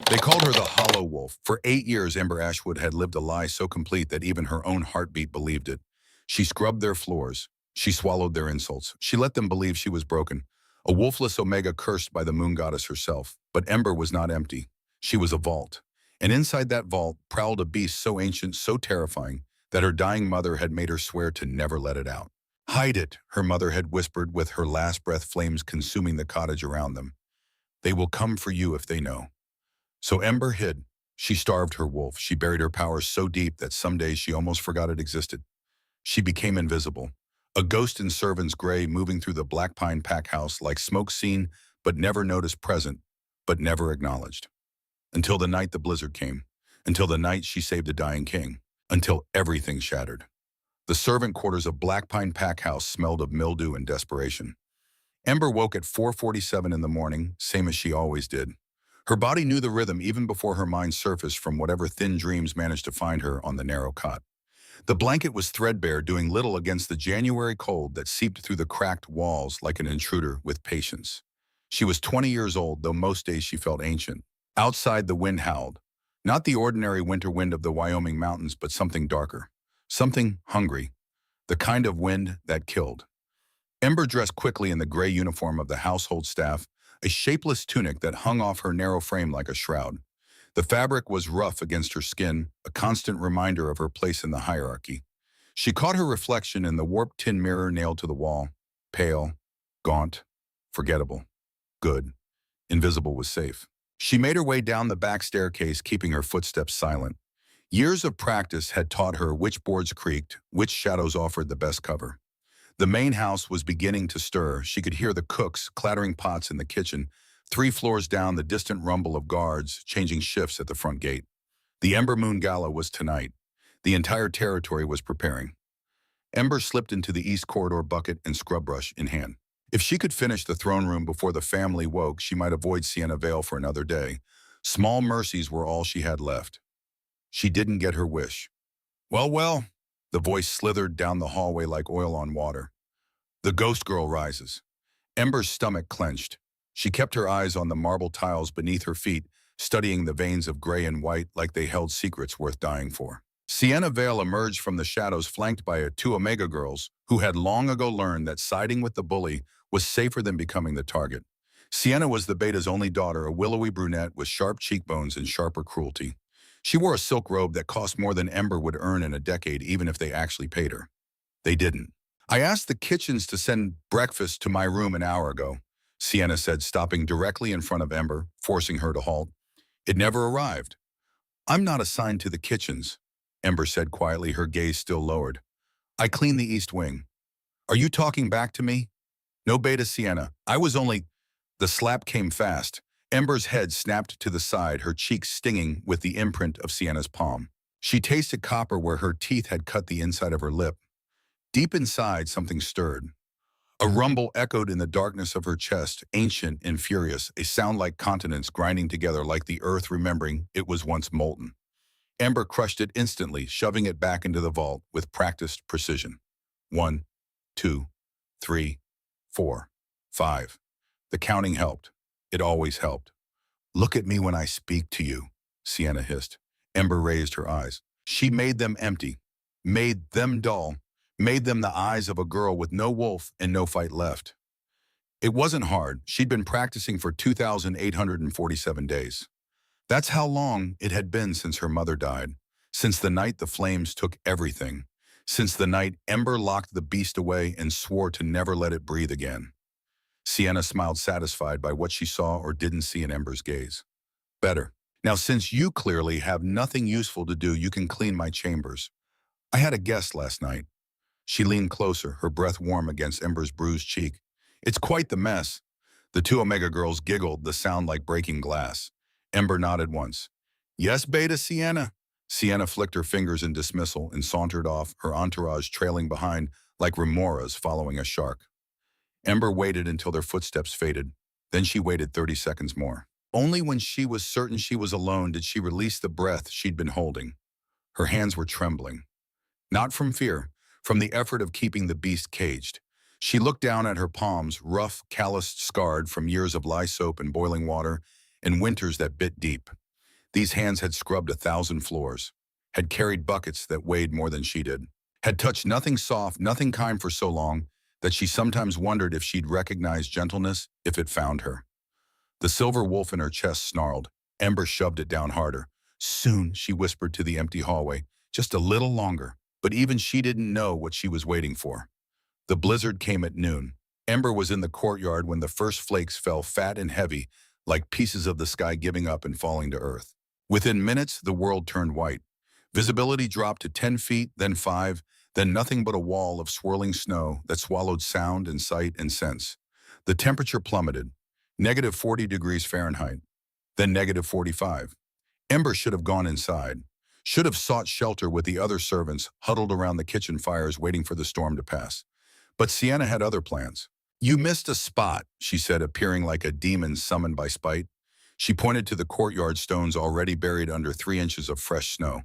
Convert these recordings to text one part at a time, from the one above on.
They called her the Hollow Wolf. For 8 years, Ember Ashwood had lived a lie so complete that even her own heartbeat believed it. She scrubbed their floors. She swallowed their insults. She let them believe she was broken. A wolfless Omega cursed by the moon goddess herself. But Ember was not empty. She was a vault. And inside that vault prowled a beast so ancient, so terrifying, that her dying mother had made her swear to never let it out. "Hide it," her mother had whispered, with her last breath flames consuming the cottage around them. "They will come for you if they know." So Ember hid. She starved her wolf. She buried her power so deep that some days she almost forgot it existed. She became invisible. A ghost in servants' gray moving through the Black Pine pack house like smoke seen, but never noticed, present, but never acknowledged. Until the night the blizzard came. Until the night she saved a dying king. Until everything shattered. The servant quarters of Black Pine pack house smelled of mildew and desperation. Ember woke at 4:47 in the morning, same as she always did. Her body knew the rhythm even before her mind surfaced from whatever thin dreams managed to find her on the narrow cot. The blanket was threadbare, doing little against the January cold that seeped through the cracked walls like an intruder with patience. She was 20 years old, though most days she felt ancient. Outside, the wind howled. Not the ordinary winter wind of the Wyoming mountains, but something darker. Something hungry. The kind of wind that killed. Ember dressed quickly in the gray uniform of the household staff, a shapeless tunic that hung off her narrow frame like a shroud. The fabric was rough against her skin, a constant reminder of her place in the hierarchy. She caught her reflection in the warped tin mirror nailed to the wall. Pale, gaunt, forgettable. Good. Invisible was safe. She made her way down the back staircase, keeping her footsteps silent. Years of practice had taught her which boards creaked, which shadows offered the best cover. The main house was beginning to stir. She could hear the cooks clattering pots in the kitchen. 3 floors down, the distant rumble of guards changing shifts at the front gate. The Ember Moon Gala was tonight. The entire territory was preparing. Ember slipped into the east corridor, bucket and scrub brush in hand. If she could finish the throne room before the family woke, she might avoid Sienna Vale for another day. Small mercies were all she had left. She didn't get her wish. Well, well, the voice slithered down the hallway like oil on water. The ghost girl rises. Ember's stomach clenched. She kept her eyes on the marble tiles beneath her feet, studying the veins of gray and white like they held secrets worth dying for. Sienna Vale emerged from the shadows, flanked by 2 Omega girls who had long ago learned that siding with the bully was safer than becoming the target. Sienna was the beta's only daughter, a willowy brunette with sharp cheekbones and sharper cruelty. She wore a silk robe that cost more than Ember would earn in a decade, even if they actually paid her. They didn't. "I asked the kitchens to send breakfast to my room an hour ago," Sienna said, stopping directly in front of Ember, forcing her to halt. "It never arrived." "I'm not assigned to the kitchens," Ember said quietly, her gaze still lowered. "I clean the east wing." "Are you talking back to me?" "No, beta Sienna. I was only—" The slap came fast. Ember's head snapped to the side, her cheeks stinging with the imprint of Sienna's palm. She tasted copper where her teeth had cut the inside of her lip. Deep inside, something stirred. A rumble echoed in the darkness of her chest, ancient and furious, a sound like continents grinding together, like the earth remembering it was once molten. Ember crushed it instantly, shoving it back into the vault with practiced precision. 1, 2, 3, 4, 5. The counting helped. It always helped. "Look at me when I speak to you," Sienna hissed. Ember raised her eyes. She made them empty, made them dull, made them the eyes of a girl with no wolf and no fight left. It wasn't hard. She'd been practicing for 2,847 days. That's how long it had been since her mother died, since the night the flames took everything, since the night Ember locked the beast away and swore to never let it breathe again. Sienna smiled, satisfied by what she saw or didn't see in Ember's gaze. "Better. Now, since you clearly have nothing useful to do, you can clean my chambers. I had a guest last night." She leaned closer, her breath warm against Ember's bruised cheek. "It's quite the mess." The 2 Omega girls giggled, the sound like breaking glass. Ember nodded once. "Yes, beta Sienna." Sienna flicked her fingers in dismissal and sauntered off, her entourage trailing behind like remoras following a shark. Ember waited until their footsteps faded. Then she waited 30 seconds more. Only when she was certain she was alone did she release the breath she'd been holding. Her hands were trembling. Not from fear, from the effort of keeping the beast caged. She looked down at her palms, rough, calloused, scarred from years of lye soap and boiling water and winters that bit deep. These hands had scrubbed 1,000 floors, had carried buckets that weighed more than she did, had touched nothing soft, nothing kind for so long that she sometimes wondered if she'd recognize gentleness if it found her. The silver wolf in her chest snarled. Ember shoved it down harder. Soon, she whispered to the empty hallway, just a little longer. But even she didn't know what she was waiting for. The blizzard came at noon. Ember was in the courtyard when the first flakes fell fat and heavy, like pieces of the sky giving up and falling to earth. Within minutes, the world turned white. Visibility dropped to 10 feet, then 5, then nothing but a wall of swirling snow that swallowed sound and sight and sense. The temperature plummeted, negative 40 degrees Fahrenheit, then negative 45. Ember should have gone inside, should have sought shelter with the other servants huddled around the kitchen fires waiting for the storm to pass. But Sienna had other plans. You missed a spot, she said, appearing like a demon summoned by spite. She pointed to the courtyard stones already buried under 3 inches of fresh snow.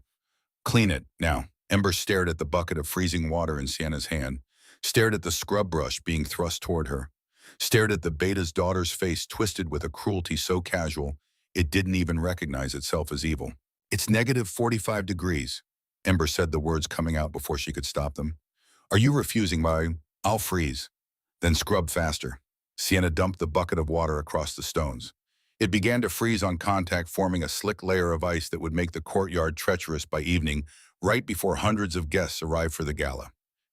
Clean it, now. Ember stared at the bucket of freezing water in Sienna's hand, stared at the scrub brush being thrust toward her, stared at the beta's daughter's face twisted with a cruelty so casual it didn't even recognize itself as evil. It's negative 45 degrees. Ember said the words coming out before she could stop them. Are you refusing my... I'll freeze. Then scrub faster. Sienna dumped the bucket of water across the stones. It began to freeze on contact, forming a slick layer of ice that would make the courtyard treacherous by evening, right before hundreds of guests arrived for the gala.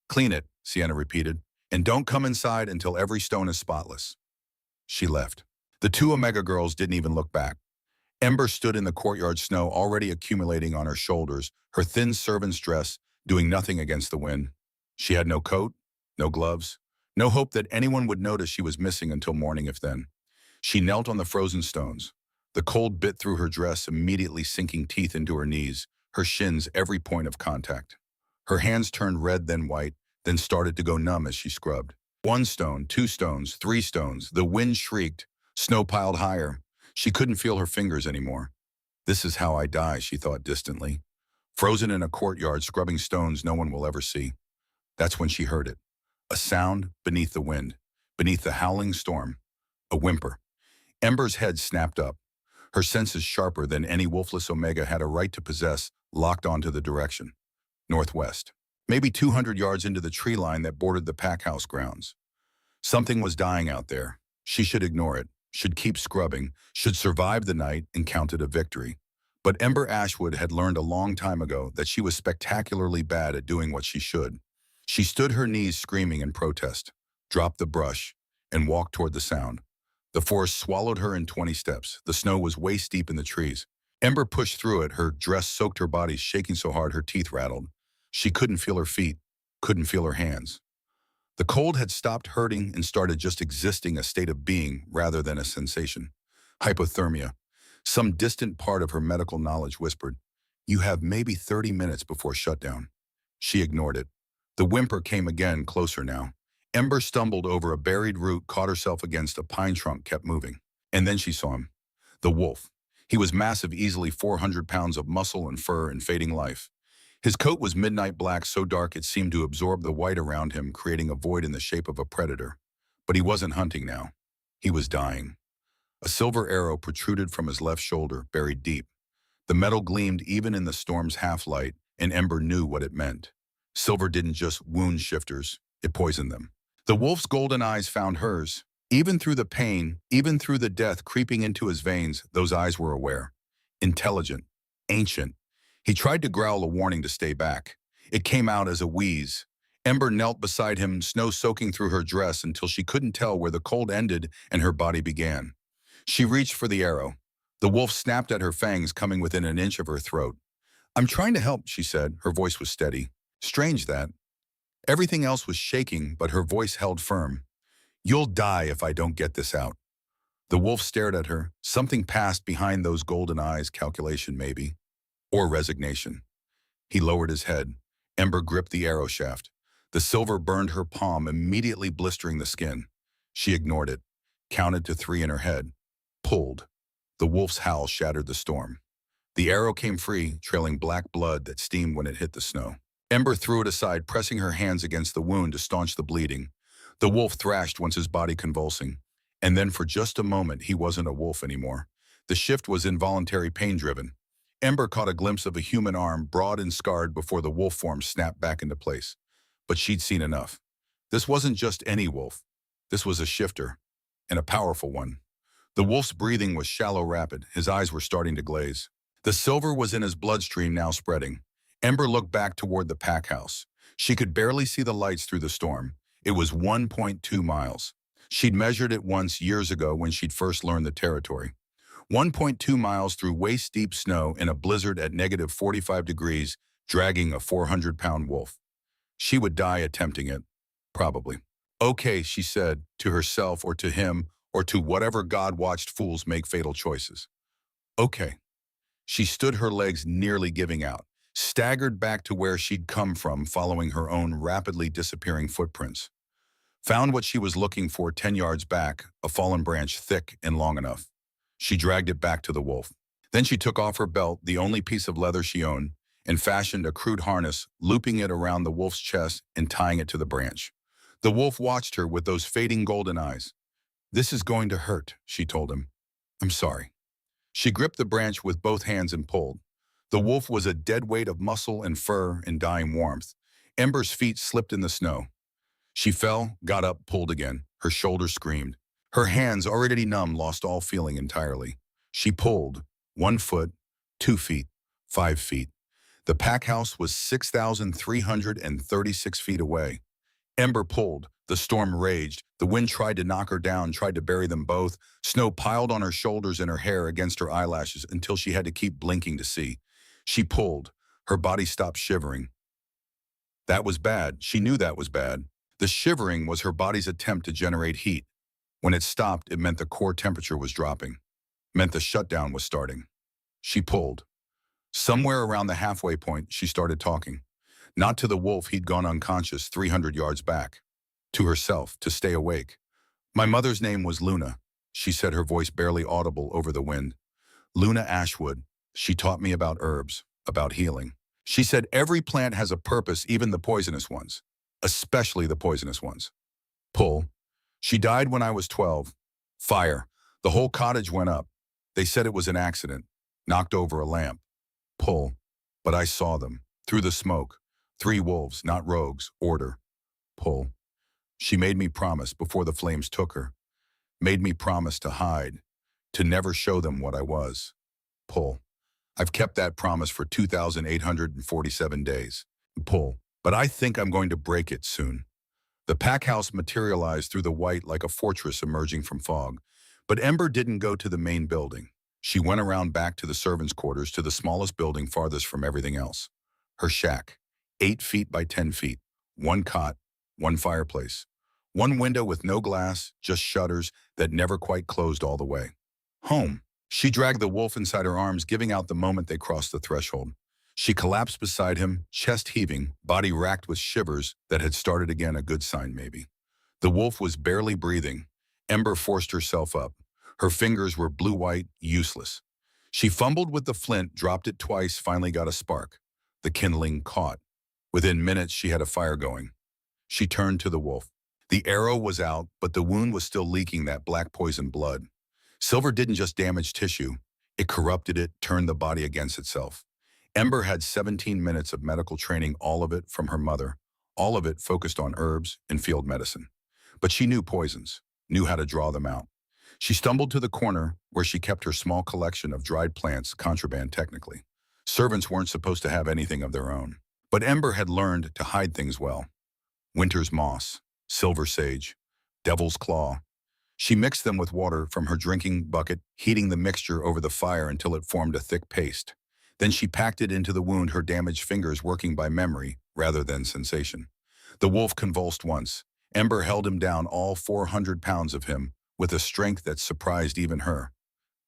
Clean it, Sienna repeated, and don't come inside until every stone is spotless. She left. The 2 Omega girls didn't even look back. Ember stood in the courtyard snow already accumulating on her shoulders, her thin servant's dress doing nothing against the wind. She had no coat, no gloves, no hope that anyone would notice she was missing until morning if then. She knelt on the frozen stones. The cold bit through her dress, immediately sinking teeth into her knees, her shins every point of contact. Her hands turned red, then white, then started to go numb as she scrubbed. 1 stone, 2 stones, 3 stones. The wind shrieked. Snow piled higher. She couldn't feel her fingers anymore. This is how I die, she thought distantly. Frozen in a courtyard, scrubbing stones no one will ever see. That's when she heard it. A sound beneath the wind, beneath the howling storm. A whimper. Ember's head snapped up. Her senses sharper than any wolfless Omega had a right to possess, locked onto the direction. Northwest. Maybe 200 yards into the tree line that bordered the pack house grounds. Something was dying out there. She should ignore it, should keep scrubbing, should survive the night and count it a victory. But Ember Ashwood had learned a long time ago that she was spectacularly bad at doing what she should. She stood her knees screaming in protest, dropped the brush, and walked toward the sound. The forest swallowed her in 20 steps. The snow was waist deep in the trees. Ember pushed through it, her dress soaked her body, shaking so hard her teeth rattled. She couldn't feel her feet, couldn't feel her hands. The cold had stopped hurting and started just existing, a state of being rather than a sensation. Hypothermia. Some distant part of her medical knowledge whispered, "You have maybe 30 minutes before shutdown." She ignored it. The whimper came again, closer now. Ember stumbled over a buried root, caught herself against a pine trunk, kept moving. And then she saw him. The wolf. He was massive, easily 400 pounds of muscle and fur and fading life. His coat was midnight black, so dark it seemed to absorb the white around him, creating a void in the shape of a predator. But he wasn't hunting now. He was dying. A silver arrow protruded from his left shoulder, buried deep. The metal gleamed even in the storm's half-light, and Ember knew what it meant. Silver didn't just wound shifters, it poisoned them. The wolf's golden eyes found hers. Even through the pain, even through the death creeping into his veins, those eyes were aware. Intelligent. Ancient. He tried to growl a warning to stay back. It came out as a wheeze. Ember knelt beside him, snow soaking through her dress until she couldn't tell where the cold ended and her body began. She reached for the arrow. The wolf snapped at her fangs, coming within an inch of her throat. "I'm trying to help," she said. Her voice was steady. Strange that. Everything else was shaking, but her voice held firm. "You'll die if I don't get this out." The wolf stared at her. Something passed behind those golden eyes, calculation maybe. Or resignation. He lowered his head. Ember gripped the arrow shaft. The silver burned her palm, immediately blistering the skin. She ignored it, counted to 3 in her head. Pulled. The wolf's howl shattered the storm. The arrow came free, trailing black blood that steamed when it hit the snow. Ember threw it aside, pressing her hands against the wound to staunch the bleeding. The wolf thrashed, once his body convulsing. And then for just a moment, he wasn't a wolf anymore. The shift was involuntary, pain-driven. Ember caught a glimpse of a human arm, broad and scarred, before the wolf form snapped back into place. But she'd seen enough. This wasn't just any wolf. This was a shifter, and a powerful one. The wolf's breathing was shallow, rapid. His eyes were starting to glaze. The silver was in his bloodstream, now spreading. Ember looked back toward the pack house. She could barely see the lights through the storm. It was 1.2 miles. She'd measured it once years ago when she'd first learned the territory. 1.2 miles through waist-deep snow in a blizzard at negative 45 degrees, dragging a 400-pound wolf. She would die attempting it, probably. Okay, she said, to herself or to him or to whatever God-watched fools make fatal choices. Okay. She stood, her legs nearly giving out, staggered back to where she'd come from, following her own rapidly disappearing footprints. Found what she was looking for 10 yards back, a fallen branch thick and long enough. She dragged it back to the wolf. Then she took off her belt, the only piece of leather she owned, and fashioned a crude harness, looping it around the wolf's chest and tying it to the branch. The wolf watched her with those fading golden eyes. "This is going to hurt," she told him. "I'm sorry." She gripped the branch with both hands and pulled. The wolf was a dead weight of muscle and fur and dying warmth. Ember's feet slipped in the snow. She fell, got up, pulled again. Her shoulders screamed. Her hands, already numb, lost all feeling entirely. She pulled. 1 foot, 2 feet, 5 feet. The pack house was 6,336 feet away. Ember pulled. The storm raged. The wind tried to knock her down, tried to bury them both. Snow piled on her shoulders and her hair against her eyelashes until she had to keep blinking to see. She pulled. Her body stopped shivering. That was bad. She knew that was bad. The shivering was her body's attempt to generate heat. When it stopped, it meant the core temperature was dropping. Meant the shutdown was starting. She pulled. Somewhere around the halfway point, she started talking. Not to the wolf, he'd gone unconscious 300 yards back. To herself, to stay awake. "My mother's name was Luna," she said, her voice barely audible over the wind. "Luna Ashwood. She taught me about herbs, about healing. She said every plant has a purpose, even the poisonous ones. Especially the poisonous ones." Pull. "She died when I was 12. Fire. The whole cottage went up. They said it was an accident. Knocked over a lamp." Pull. "But I saw them. Through the smoke. 3 wolves, not rogues. Order." Pull. "She made me promise before the flames took her. Made me promise to hide. To never show them what I was." Pull. "I've kept that promise for 2,847 days." Pull. "But I think I'm going to break it soon." The pack house materialized through the white like a fortress emerging from fog. But Ember didn't go to the main building. She went around back to the servants' quarters, to the smallest building farthest from everything else. Her shack. 8 feet by 10 feet. 1 cot. 1 fireplace. 1 window with no glass, just shutters that never quite closed all the way. Home. She dragged the wolf inside her arms, giving out the moment they crossed the threshold. She collapsed beside him, chest heaving, body racked with shivers that had started again, a good sign maybe. The wolf was barely breathing. Ember forced herself up. Her fingers were blue-white, useless. She fumbled with the flint, dropped it twice, finally got a spark. The kindling caught. Within minutes, she had a fire going. She turned to the wolf. The arrow was out, but the wound was still leaking that black poison blood. Silver didn't just damage tissue. It corrupted it, turned the body against itself. Ember had 17 minutes of medical training, all of it from her mother, all of it focused on herbs and field medicine. But she knew poisons, knew how to draw them out. She stumbled to the corner where she kept her small collection of dried plants, contraband technically. Servants weren't supposed to have anything of their own. But Ember had learned to hide things well. Winter's moss, silver sage, devil's claw. She mixed them with water from her drinking bucket, heating the mixture over the fire until it formed a thick paste. Then she packed it into the wound, her damaged fingers working by memory rather than sensation. The wolf convulsed once. Ember held him down, all 400 pounds of him, with a strength that surprised even her.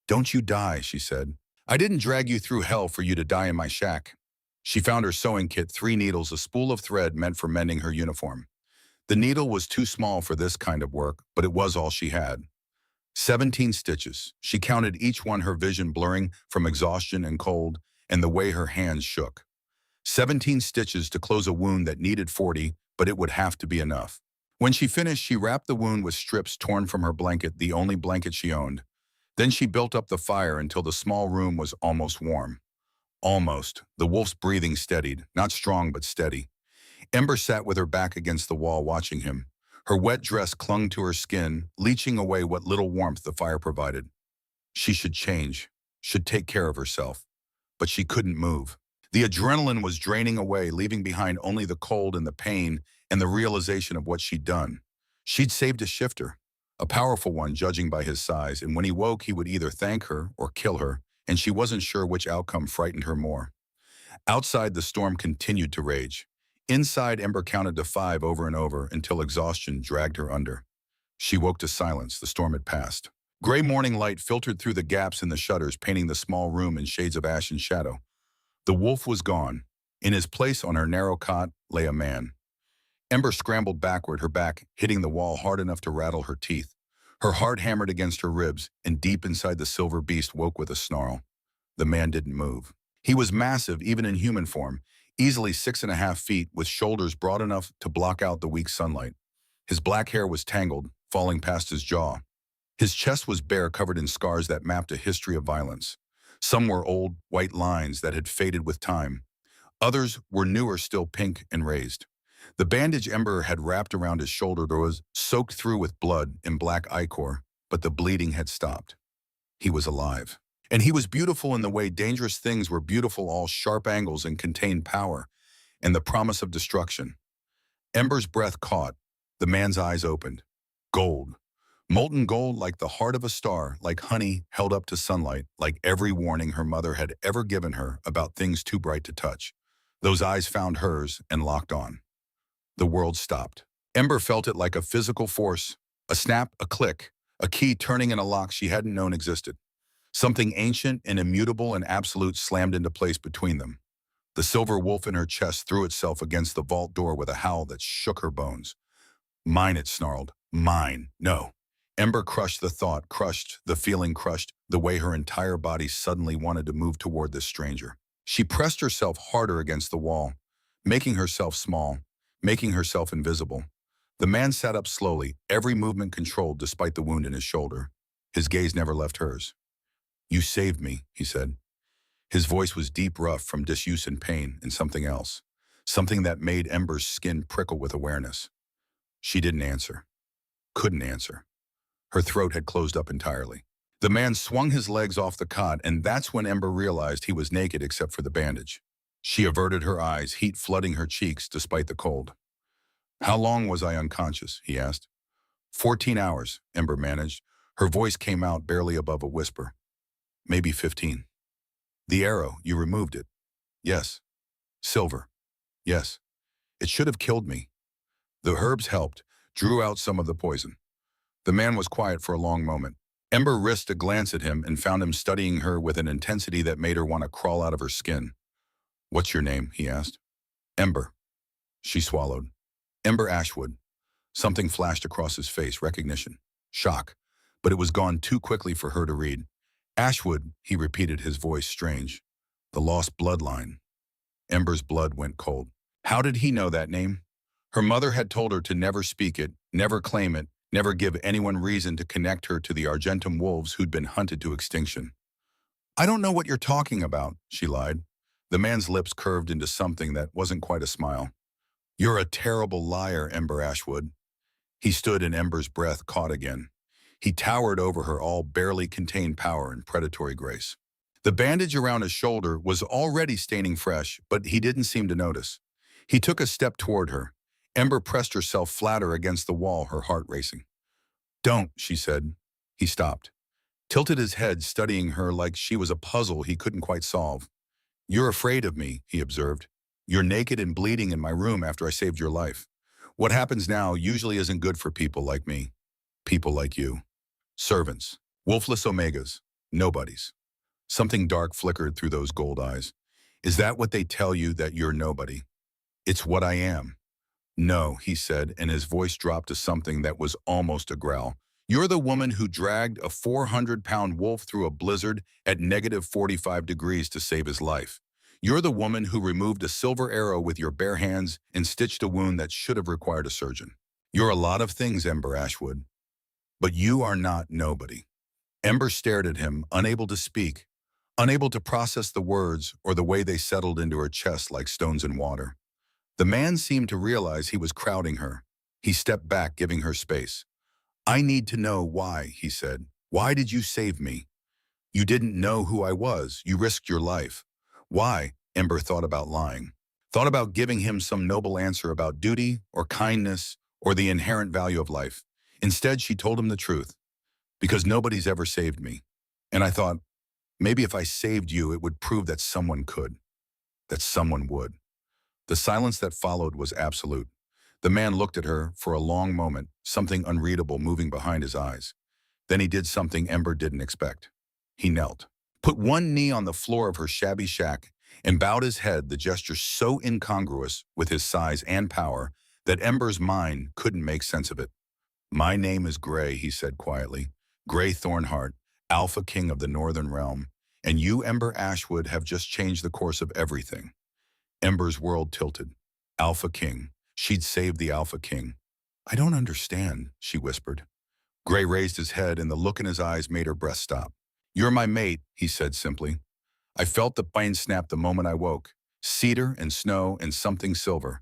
"Don't you die," she said. "I didn't drag you through hell for you to die in my shack." She found her sewing kit, 3 needles, a spool of thread meant for mending her uniform. The needle was too small for this kind of work, but it was all she had. 17 stitches. She counted each one, her vision blurring from exhaustion and cold, and the way her hands shook. 17 stitches to close a wound that needed 40, but it would have to be enough. When she finished, she wrapped the wound with strips torn from her blanket, the only blanket she owned. Then she built up the fire until the small room was almost warm. Almost. The wolf's breathing steadied, not strong but steady. Ember sat with her back against the wall watching him. Her wet dress clung to her skin, leaching away what little warmth the fire provided. She should change, should take care of herself. But she couldn't move. The adrenaline was draining away, leaving behind only the cold and the pain and the realization of what she'd done. She'd saved a shifter, a powerful one judging by his size, and when he woke he would either thank her or kill her, and she wasn't sure which outcome frightened her more. Outside, the storm continued to rage. Inside, Ember counted to 5 over and over until exhaustion dragged her under. She woke to silence. The storm had passed. Gray morning light filtered through the gaps in the shutters, painting the small room in shades of ash and shadow. The wolf was gone. In his place on her narrow cot lay a man. Ember scrambled backward, her back hitting the wall hard enough to rattle her teeth. Her heart hammered against her ribs, and deep inside the silver beast woke with a snarl. The man didn't move. He was massive, even in human form, easily 6.5 feet, with shoulders broad enough to block out the weak sunlight. His black hair was tangled, falling past his jaw. His chest was bare, covered in scars that mapped a history of violence. Some were old, white lines that had faded with time. Others were newer, still pink and raised. The bandage Ember had wrapped around his shoulder was soaked through with blood and black ichor, but the bleeding had stopped. He was alive. And he was beautiful in the way dangerous things were beautiful, all sharp angles and contained power and the promise of destruction. Ember's breath caught. The man's eyes opened. Gold. Molten gold, like the heart of a star, like honey held up to sunlight, like every warning her mother had ever given her about things too bright to touch. Those eyes found hers and locked on. The world stopped. Ember felt it like a physical force, a snap, a click, a key turning in a lock she hadn't known existed. Something ancient and immutable and absolute slammed into place between them. The silver wolf in her chest threw itself against the vault door with a howl that shook her bones. Mine, it snarled. Mine. No. Ember crushed the thought, crushed the feeling, crushed the way her entire body suddenly wanted to move toward this stranger. She pressed herself harder against the wall, making herself small, making herself invisible. The man sat up slowly, every movement controlled despite the wound in his shoulder. His gaze never left hers. You saved me, he said. His voice was deep, rough from disuse and pain, and something else. Something that made Ember's skin prickle with awareness. She didn't answer. Couldn't answer. Her throat had closed up entirely. The man swung his legs off the cot, and that's when Ember realized he was naked except for the bandage. She averted her eyes, heat flooding her cheeks despite the cold. How long was I unconscious, he asked. 14 hours, Ember managed. Her voice came out barely above a whisper. Maybe 15. The arrow, you removed it. Yes. Silver. Yes. It should have killed me. The herbs helped, drew out some of the poison. The man was quiet for a long moment. Ember risked a glance at him and found him studying her with an intensity that made her want to crawl out of her skin. What's your name? He asked. Ember. She swallowed. Ember Ashwood. Something flashed across his face, recognition. Shock. But it was gone too quickly for her to read. Ashwood, he repeated, his voice strange. The lost bloodline. Ember's blood went cold. How did he know that name? Her mother had told her to never speak it, never claim it, never give anyone reason to connect her to the Argentum wolves who'd been hunted to extinction. I don't know what you're talking about, she lied. The man's lips curved into something that wasn't quite a smile. You're a terrible liar, Ember Ashwood. He stood and Ember's breath caught again. He towered over her, all barely contained power and predatory grace. The bandage around his shoulder was already staining fresh, but he didn't seem to notice. He took a step toward her. Ember pressed herself flatter against the wall, her heart racing. Don't, she said. He stopped, tilted his head, studying her like she was a puzzle he couldn't quite solve. You're afraid of me, he observed. You're naked and bleeding in my room after I saved your life. What happens now usually isn't good for people like me. People like you. Servants. Wolfless omegas. Nobodies. Something dark flickered through those gold eyes. Is that what they tell you, that you're nobody? It's what I am. No, he said, and his voice dropped to something that was almost a growl. You're the woman who dragged a 400-pound wolf through a blizzard at -45 degrees to save his life. You're the woman who removed a silver arrow with your bare hands and stitched a wound that should have required a surgeon. You're a lot of things, Ember Ashwood. But you are not nobody. Ember stared at him, unable to speak. unable to process the words or the way they settled into her chest like stones in water. The man seemed to realize he was crowding her. He stepped back, giving her space. "I need to know why," he said. "Why did you save me? You didn't know who I was. You risked your life." Why? Ember thought about lying. Thought about giving him some noble answer about duty or kindness or the inherent value of life. Instead, she told him the truth. "Because nobody's ever saved me. And I thought, maybe if I saved you, it would prove that someone could, that someone would." The silence that followed was absolute. The man looked at her for a long moment, something unreadable moving behind his eyes. Then he did something Ember didn't expect. He knelt, put one knee on the floor of her shabby shack, and bowed his head, the gesture so incongruous with his size and power that Ember's mind couldn't make sense of it. "My name is Gray," he said quietly. "Gray Thornheart, Alpha King of the Northern Realm, and you, Ember Ashwood, have just changed the course of everything." Ember's world tilted. Alpha King. She'd saved the Alpha King. "I don't understand," she whispered. Gray raised his head, and the look in his eyes made her breath stop. "You're my mate," he said simply. "I felt the plane snap the moment I woke. Cedar and snow and something silver.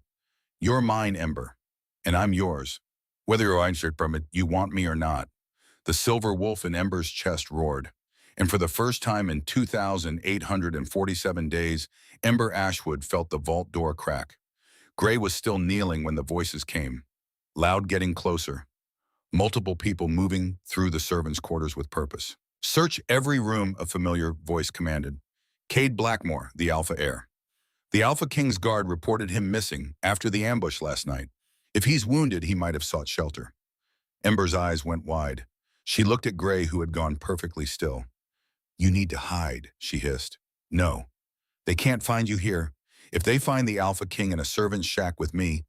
You're mine, Ember, and I'm yours. Whether you're answered from it, you want me or not." The silver wolf in Ember's chest roared. And for the first time in 2,847 days, Ember Ashwood felt the vault door crack. Gray was still kneeling when the voices came. Loud, getting closer. Multiple people moving through the servants' quarters with purpose. "Search every room," a familiar voice commanded. "Cade Blackmore, the Alpha heir. The Alpha King's guard reported him missing after the ambush last night. If he's wounded, he might have sought shelter." Ember's eyes went wide. She looked at Gray, who had gone perfectly still. "You need to hide," she hissed. "No. They can't find you here. If they find the Alpha King in a servant's shack with me,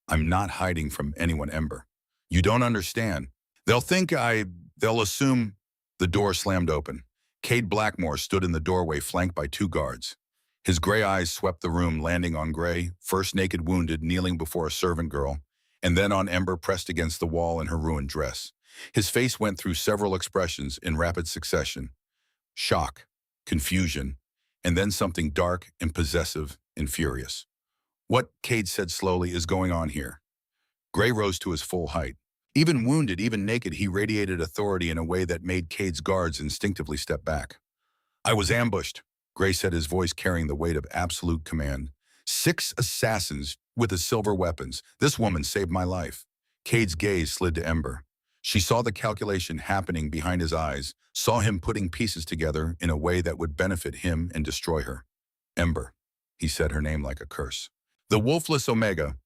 I'm not hiding from anyone, Ember. You don't understand. They'll assume." The door slammed open. Cade Blackmore stood in the doorway, flanked by two guards. His gray eyes swept the room, landing on Gray, first naked wounded, kneeling before a servant girl, and then on Ember, pressed against the wall in her ruined dress. His face went through several expressions in rapid succession. Shock, confusion, and then something dark and possessive and furious. "What," Cade said slowly, "is going on here?" Gray rose to his full height. Even wounded, even naked, he radiated authority in a way that made Cade's guards instinctively step back. "I was ambushed," Gray said, his voice carrying the weight of absolute command. "6 assassins with the silver weapons. This woman saved my life." Cade's gaze slid to Ember. She saw the calculation happening behind his eyes, saw him putting pieces together in a way that would benefit him and destroy her. "Ember," he said, her name like a curse. "The wolfless Omega."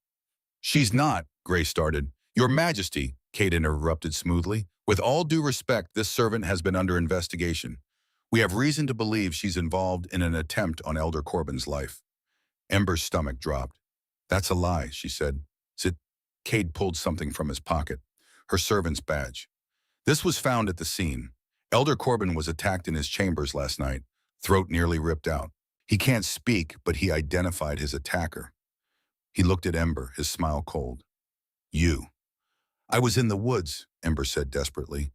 "She's not," Gray started. "Your Majesty," Cade interrupted smoothly. "With all due respect, this servant has been under investigation. We have reason to believe she's involved in an attempt on Elder Corbin's life." Ember's stomach dropped. "That's a lie," she said. Cade pulled something from his pocket. Her servant's badge. "This was found at the scene. Elder Corbin was attacked in his chambers last night, throat nearly ripped out. He can't speak, but he identified his attacker." He looked at Ember, his smile cold. "You." "I was in the woods," Ember said desperately.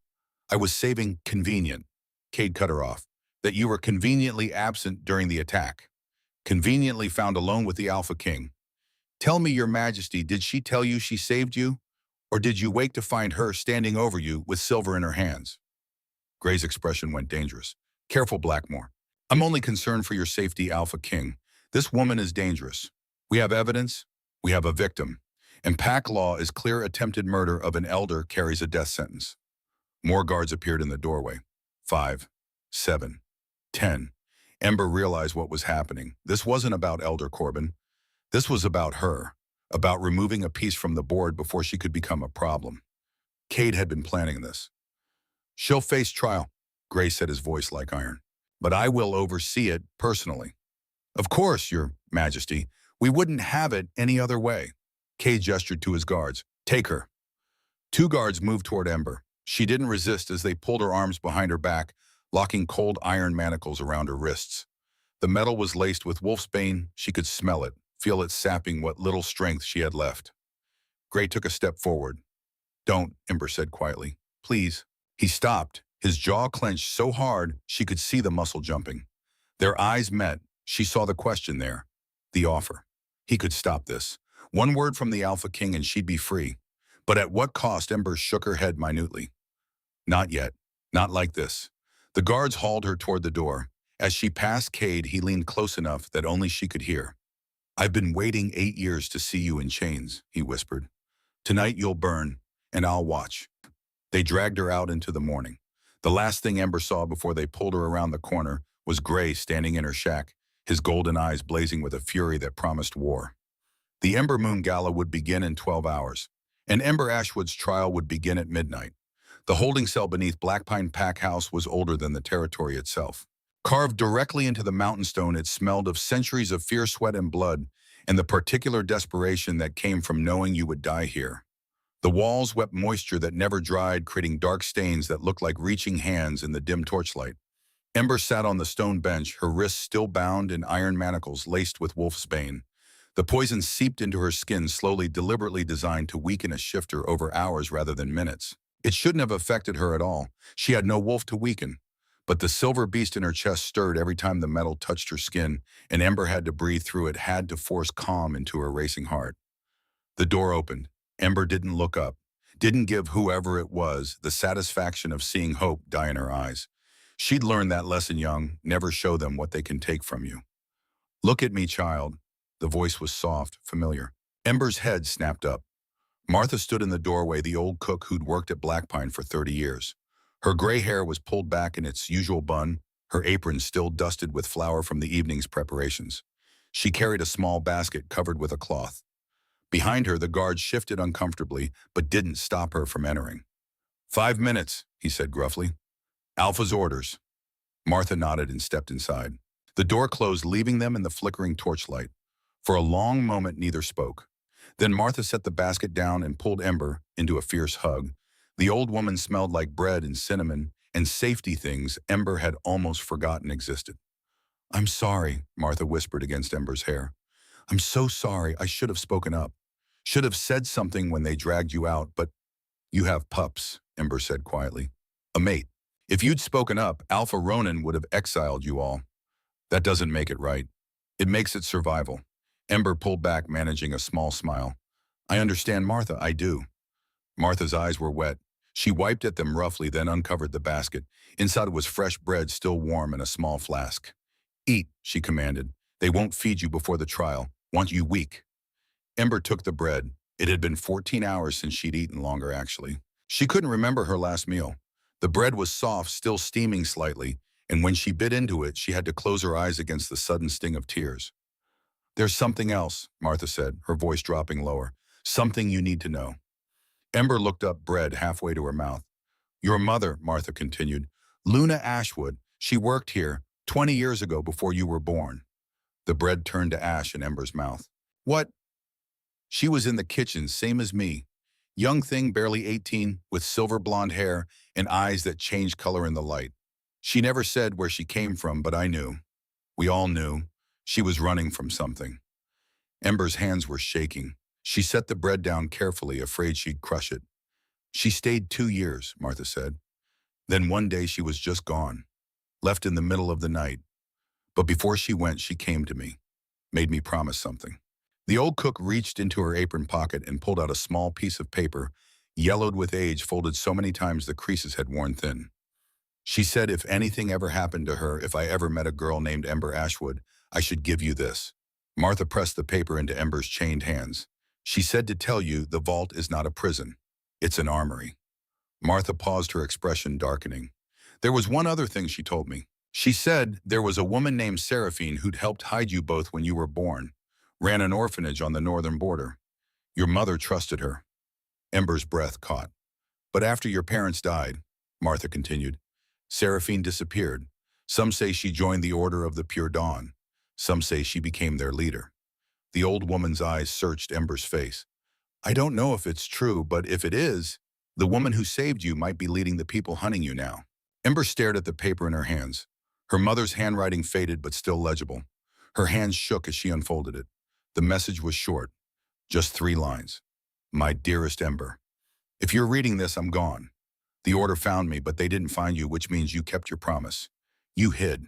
"I was saving Convenient." Cade cut her off. "That you were conveniently absent during the attack. Conveniently found alone with the Alpha King. Tell me, Your Majesty, did she tell you she saved you? Or did you wake to find her standing over you with silver in her hands?" Gray's expression went dangerous. "Careful, Blackmore. I'm only concerned for your safety, Alpha King. This woman is dangerous. We have evidence. We have a victim. And pack law is clear. Attempted murder of an elder carries a death sentence." More guards appeared in the doorway. 5, 7, 10. Ember realized what was happening. This wasn't about Elder Corbin. This was about her, about removing a piece from the board before she could become a problem. Cade had been planning this. "She'll face trial," Gray said, his voice like iron. "But I will oversee it personally." "Of course, Your Majesty. We wouldn't have it any other way." Cade gestured to his guards. "Take her." Two guards moved toward Ember. She didn't resist as they pulled her arms behind her back, locking cold iron manacles around her wrists. The metal was laced with wolfsbane. She could smell it, feel it sapping what little strength she had left. Gray took a step forward. "Don't," Ember said quietly. "Please." He stopped, his jaw clenched so hard she could see the muscle jumping. Their eyes met. She saw the question there. The offer. He could stop this. One word from the Alpha King and she'd be free. But at what cost? Ember shook her head minutely. Not yet. Not like this. The guards hauled her toward the door. As she passed Cade, he leaned close enough that only she could hear. I've been waiting 8 years to see you in chains, he whispered. Tonight you'll burn, and I'll watch. They dragged her out into the morning. The last thing Ember saw before they pulled her around the corner was Gray standing in her shack, his golden eyes blazing with a fury that promised war. The Ember Moon Gala would begin in 12 hours, and Ember Ashwood's trial would begin at midnight. The holding cell beneath Black Pine Pack House was older than the territory itself. Carved directly into the mountain stone, it smelled of centuries of fierce sweat and blood, and the particular desperation that came from knowing you would die here. The walls wept moisture that never dried, creating dark stains that looked like reaching hands in the dim torchlight. Ember sat on the stone bench, her wrists still bound in iron manacles laced with wolfsbane. The poison seeped into her skin slowly, deliberately designed to weaken a shifter over hours rather than minutes. It shouldn't have affected her at all. She had no wolf to weaken. But the silver beast in her chest stirred every time the metal touched her skin, and Ember had to breathe through it, had to force calm into her racing heart. The door opened. Ember didn't look up, didn't give whoever it was the satisfaction of seeing hope die in her eyes. She'd learned that lesson young, never show them what they can take from you. Look at me, child. The voice was soft, familiar. Ember's head snapped up. Martha stood in the doorway, the old cook who'd worked at Black Pine for 30 years. Her gray hair was pulled back in its usual bun, her apron still dusted with flour from the evening's preparations. She carried a small basket covered with a cloth. Behind her, the guard shifted uncomfortably, but didn't stop her from entering. 5 minutes, he said gruffly. Alpha's orders. Martha nodded and stepped inside. The door closed, leaving them in the flickering torchlight. For a long moment, neither spoke. Then Martha set the basket down and pulled Ember into a fierce hug. The old woman smelled like bread and cinnamon and safety things Ember had almost forgotten existed. I'm sorry, Martha whispered against Ember's hair. I'm so sorry. I should have spoken up. Should have said something when they dragged you out, but you have pups, Ember said quietly. A mate. If you'd spoken up, Alpha Ronin would have exiled you all. That doesn't make it right. It makes it survival. Ember pulled back, managing a small smile. I understand, Martha, I do. Martha's eyes were wet. She wiped at them roughly, then uncovered the basket. Inside was fresh bread, still warm, in a small flask. Eat, she commanded. They won't feed you before the trial. Want you weak. Ember took the bread. It had been 14 hours since she'd eaten, longer actually. She couldn't remember her last meal. The bread was soft, still steaming slightly, and when she bit into it, she had to close her eyes against the sudden sting of tears. There's something else, Martha said, her voice dropping lower. Something you need to know. Ember looked up, bread halfway to her mouth. Your mother, Martha continued. Luna Ashwood. She worked here 20 years ago before you were born. The bread turned to ash in Ember's mouth. What? She was in the kitchen, same as me. Young thing, barely 18, with silver blonde hair and eyes that changed color in the light. She never said where she came from, but I knew. We all knew. She was running from something. Ember's hands were shaking. She set the bread down carefully, afraid she'd crush it. She stayed 2 years, Martha said. Then one day she was just gone, left in the middle of the night. But before she went, she came to me, made me promise something. The old cook reached into her apron pocket and pulled out a small piece of paper, yellowed with age, folded so many times the creases had worn thin. She said if anything ever happened to her, if I ever met a girl named Ember Ashwood, I should give you this. Martha pressed the paper into Ember's chained hands. She said to tell you the vault is not a prison. It's an armory. Martha paused, her expression darkening. There was one other thing she told me. She said there was a woman named Seraphine who'd helped hide you both when you were born. Ran an orphanage on the northern border. Your mother trusted her. Ember's breath caught. But after your parents died, Martha continued, Seraphine disappeared. Some say she joined the Order of the Pure Dawn. Some say she became their leader. The old woman's eyes searched Ember's face. I don't know if it's true, but if it is, the woman who saved you might be leading the people hunting you now. Ember stared at the paper in her hands. Her mother's handwriting faded but still legible. Her hands shook as she unfolded it. The message was short, just 3 lines. My dearest Ember, if you're reading this, I'm gone. The Order found me, but they didn't find you, which means you kept your promise. You hid.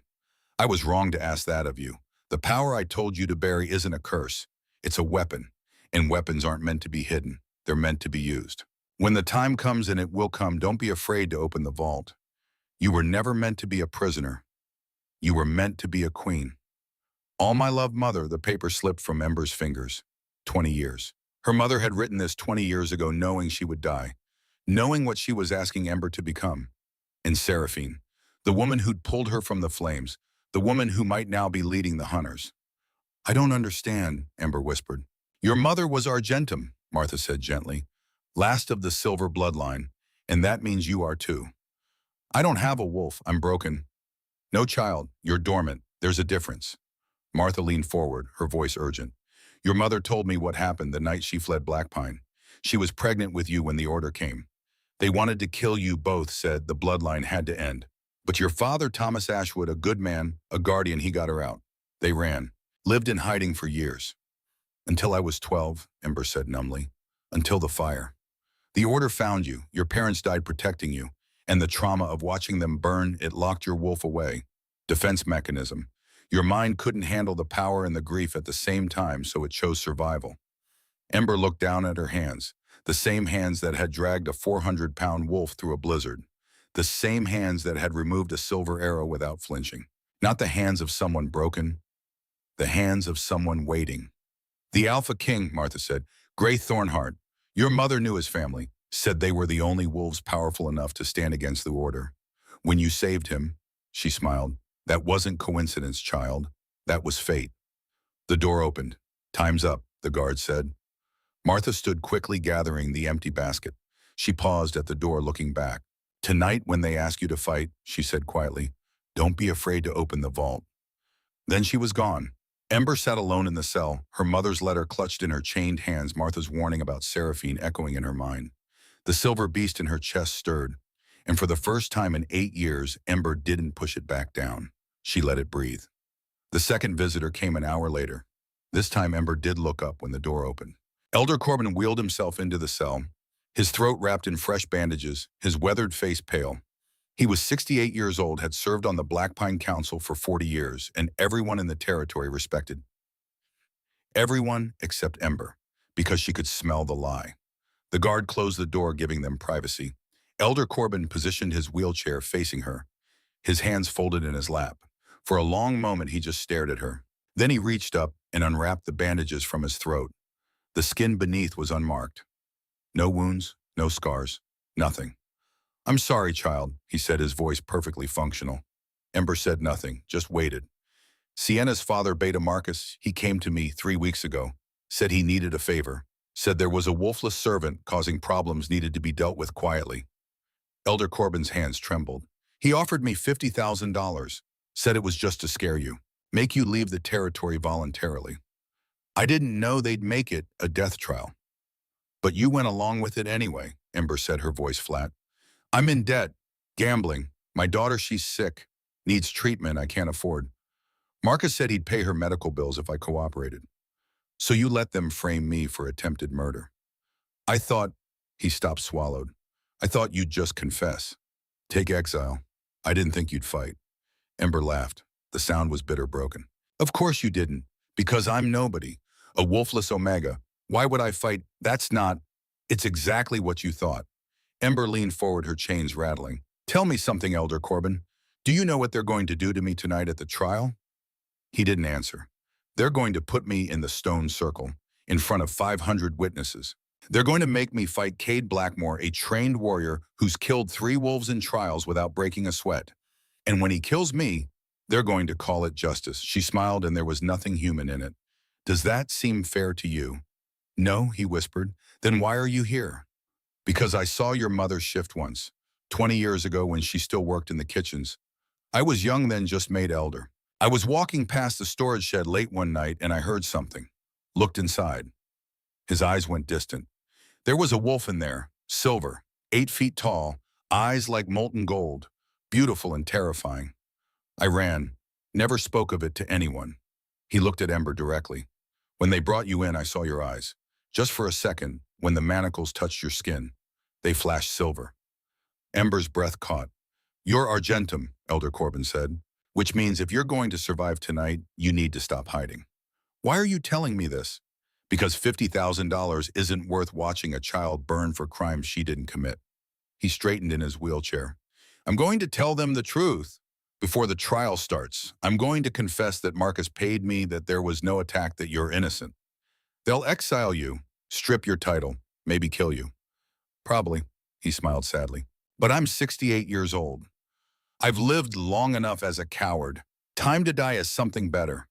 I was wrong to ask that of you. The power I told you to bury isn't a curse. It's a weapon. And weapons aren't meant to be hidden. They're meant to be used. When the time comes, and it will come, don't be afraid to open the vault. You were never meant to be a prisoner. You were meant to be a queen. All my loved mother, the paper slipped from Ember's fingers. 20 years. Her mother had written this 20 years ago knowing she would die, knowing what she was asking Ember to become. And Seraphine, the woman who'd pulled her from the flames, the woman who might now be leading the hunters. I don't understand, Ember whispered. Your mother was Argentum, Martha said gently, last of the silver bloodline, and that means you are too. I don't have a wolf, I'm broken. No, child, you're dormant. There's a difference. Martha leaned forward, her voice urgent. Your mother told me what happened the night she fled Blackpine. She was pregnant with you when the order came. They wanted to kill you both, said the bloodline had to end. But your father, Thomas Ashwood, a good man, a guardian, he got her out. They ran, lived in hiding for years. Until I was 12, Ember said numbly. Until the fire. The order found you, your parents died protecting you, and the trauma of watching them burn, it locked your wolf away. Defense mechanism. Your mind couldn't handle the power and the grief at the same time, so it chose survival. Ember looked down at her hands, the same hands that had dragged a 400-pound wolf through a blizzard, the same hands that had removed a silver arrow without flinching. Not the hands of someone broken, the hands of someone waiting. The Alpha King, Martha said, Grey Thornheart, your mother knew his family, said they were the only wolves powerful enough to stand against the order. When you saved him, she smiled, that wasn't coincidence, child. That was fate. The door opened. Time's up, the guard said. Martha stood quickly gathering the empty basket. She paused at the door looking back. Tonight, when they ask you to fight, she said quietly, don't be afraid to open the vault. Then she was gone. Ember sat alone in the cell, her mother's letter clutched in her chained hands, Martha's warning about Seraphine echoing in her mind. The silver beast in her chest stirred, and for the first time in 8 years, Ember didn't push it back down. She let it breathe. The second visitor came an hour later. This time Ember did look up when the door opened. Elder Corbin wheeled himself into the cell, his throat wrapped in fresh bandages, his weathered face pale. He was 68 years old, had served on the Blackpine Council for 40 years, and everyone in the territory respected. Everyone except Ember, because she could smell the lie. The guard closed the door, giving them privacy. Elder Corbin positioned his wheelchair facing her, his hands folded in his lap. For a long moment, he just stared at her. Then he reached up and unwrapped the bandages from his throat. The skin beneath was unmarked. No wounds, no scars, nothing. I'm sorry, child, he said, his voice perfectly functional. Ember said nothing, just waited. Sienna's father, Beta Marcus, he came to me 3 weeks ago, said he needed a favor, said there was a wolfless servant causing problems needed to be dealt with quietly. Elder Corbin's hands trembled. He offered me $50,000, said it was just to scare you, make you leave the territory voluntarily. I didn't know they'd make it a death trial. But you went along with it anyway, Ember said, her voice flat. I'm in debt, gambling. My daughter, she's sick, needs treatment I can't afford. Marcus said he'd pay her medical bills if I cooperated. So you let them frame me for attempted murder. I thought, he stopped, swallowed. I thought you'd just confess. Take exile. I didn't think you'd fight. Ember laughed. The sound was bitter, broken. Of course you didn't, because I'm nobody, a wolfless Omega. Why would I fight? That's not. It's exactly what you thought. Ember leaned forward, her chains rattling. Tell me something, Elder Corbin. Do you know what they're going to do to me tonight at the trial? He didn't answer. They're going to put me in the stone circle, in front of 500 witnesses. They're going to make me fight Cade Blackmore, a trained warrior who's killed 3 wolves in trials without breaking a sweat. And when he kills me, they're going to call it justice. She smiled, and there was nothing human in it. Does that seem fair to you? No, he whispered. Then why are you here? Because I saw your mother shift once, 20 years ago when she still worked in the kitchens. I was young then, just made elder. I was walking past the storage shed late one night and I heard something. Looked inside. His eyes went distant. There was a wolf in there, silver, 8 feet tall, eyes like molten gold, beautiful and terrifying. I ran, never spoke of it to anyone. He looked at Ember directly. When they brought you in, I saw your eyes. Just for a second, when the manacles touched your skin, they flashed silver. Ember's breath caught. You're Argentum, Elder Corbin said. which means if you're going to survive tonight, you need to stop hiding. Why are you telling me this? Because $50,000 isn't worth watching a child burn for crimes she didn't commit. He straightened in his wheelchair. I'm going to tell them the truth. Before the trial starts, I'm going to confess that Marcus paid me, that there was no attack, that you're innocent. They'll exile you, strip your title, maybe kill you. Probably, he smiled sadly. But I'm 68 years old. I've lived long enough as a coward. Time to die as something better.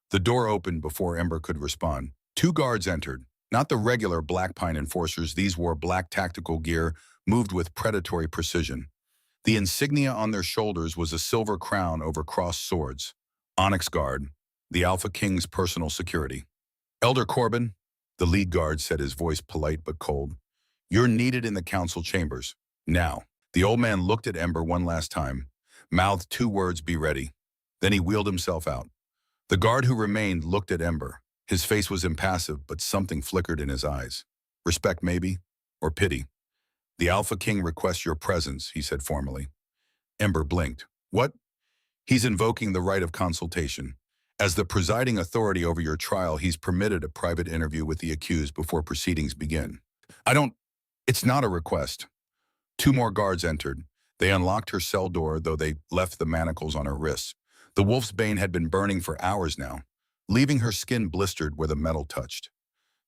The door opened before Ember could respond. Two guards entered, not the regular Black Pine enforcers. These wore black tactical gear, moved with predatory precision. The insignia on their shoulders was a silver crown over crossed swords. Onyx Guard, the Alpha King's personal security. Elder Corbin, the lead guard said, his voice polite but cold. You're needed in the council chambers. Now. The old man looked at Ember one last time, mouthed two words, be ready. Then he wheeled himself out. The guard who remained looked at Ember. His face was impassive, but something flickered in his eyes. Respect, maybe, or pity. The Alpha King requests your presence, he said formally. Ember blinked. What? He's invoking the right of consultation. As the presiding authority over your trial, he's permitted a private interview with the accused before proceedings begin. It's not a request. Two more guards entered. They unlocked her cell door, though they left the manacles on her wrists. The wolf's bane had been burning for hours now, leaving her skin blistered where the metal touched.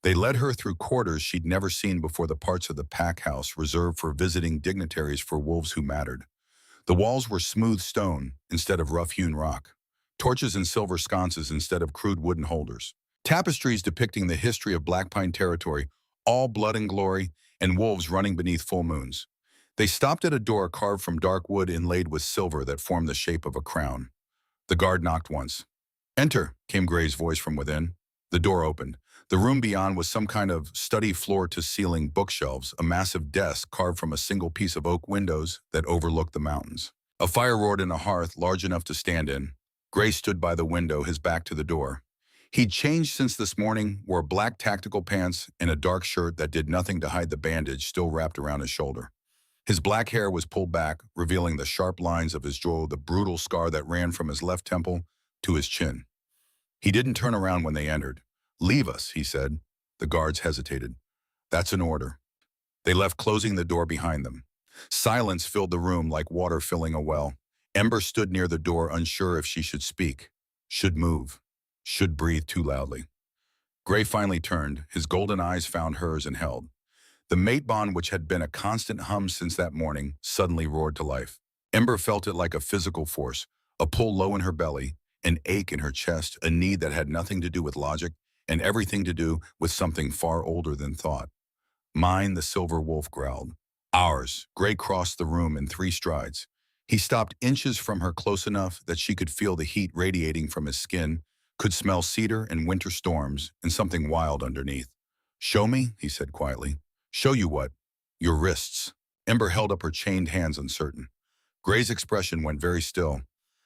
They led her through quarters she'd never seen before, the parts of the pack house reserved for visiting dignitaries, for wolves who mattered. The walls were smooth stone instead of rough-hewn rock, torches and silver sconces instead of crude wooden holders, tapestries depicting the history of Black Pine territory, all blood and glory, and wolves running beneath full moons. They stopped at a door carved from dark wood inlaid with silver that formed the shape of a crown. The guard knocked once. Enter, came Gray's voice from within. The door opened. The room beyond was some kind of study, floor-to-ceiling bookshelves, a massive desk carved from a single piece of oak, windows that overlooked the mountains. A fire roared in a hearth large enough to stand in. Gray stood by the window, his back to the door. He'd changed since this morning, wore black tactical pants and a dark shirt that did nothing to hide the bandage still wrapped around his shoulder. His black hair was pulled back, revealing the sharp lines of his jaw, the brutal scar that ran from his left temple to his chin. He didn't turn around when they entered. Leave us, he said. The guards hesitated. That's an order. They left, closing the door behind them. Silence filled the room like water filling a well. Ember stood near the door, unsure if she should speak, should move, should breathe too loudly. Gray finally turned. His golden eyes found hers and held. The mate bond, which had been a constant hum since that morning, suddenly roared to life. Ember felt it like a physical force, a pull low in her belly, an ache in her chest, a need that had nothing to do with logic and everything to do with something far older than thought. Mine, the silver wolf growled. Ours. Gray crossed the room in 3 strides. He stopped inches from her, close enough that she could feel the heat radiating from his skin, could smell cedar and winter storms and something wild underneath. Show me, he said quietly. Show you what? Your wrists. Ember held up her chained hands, uncertain. Gray's expression went very still.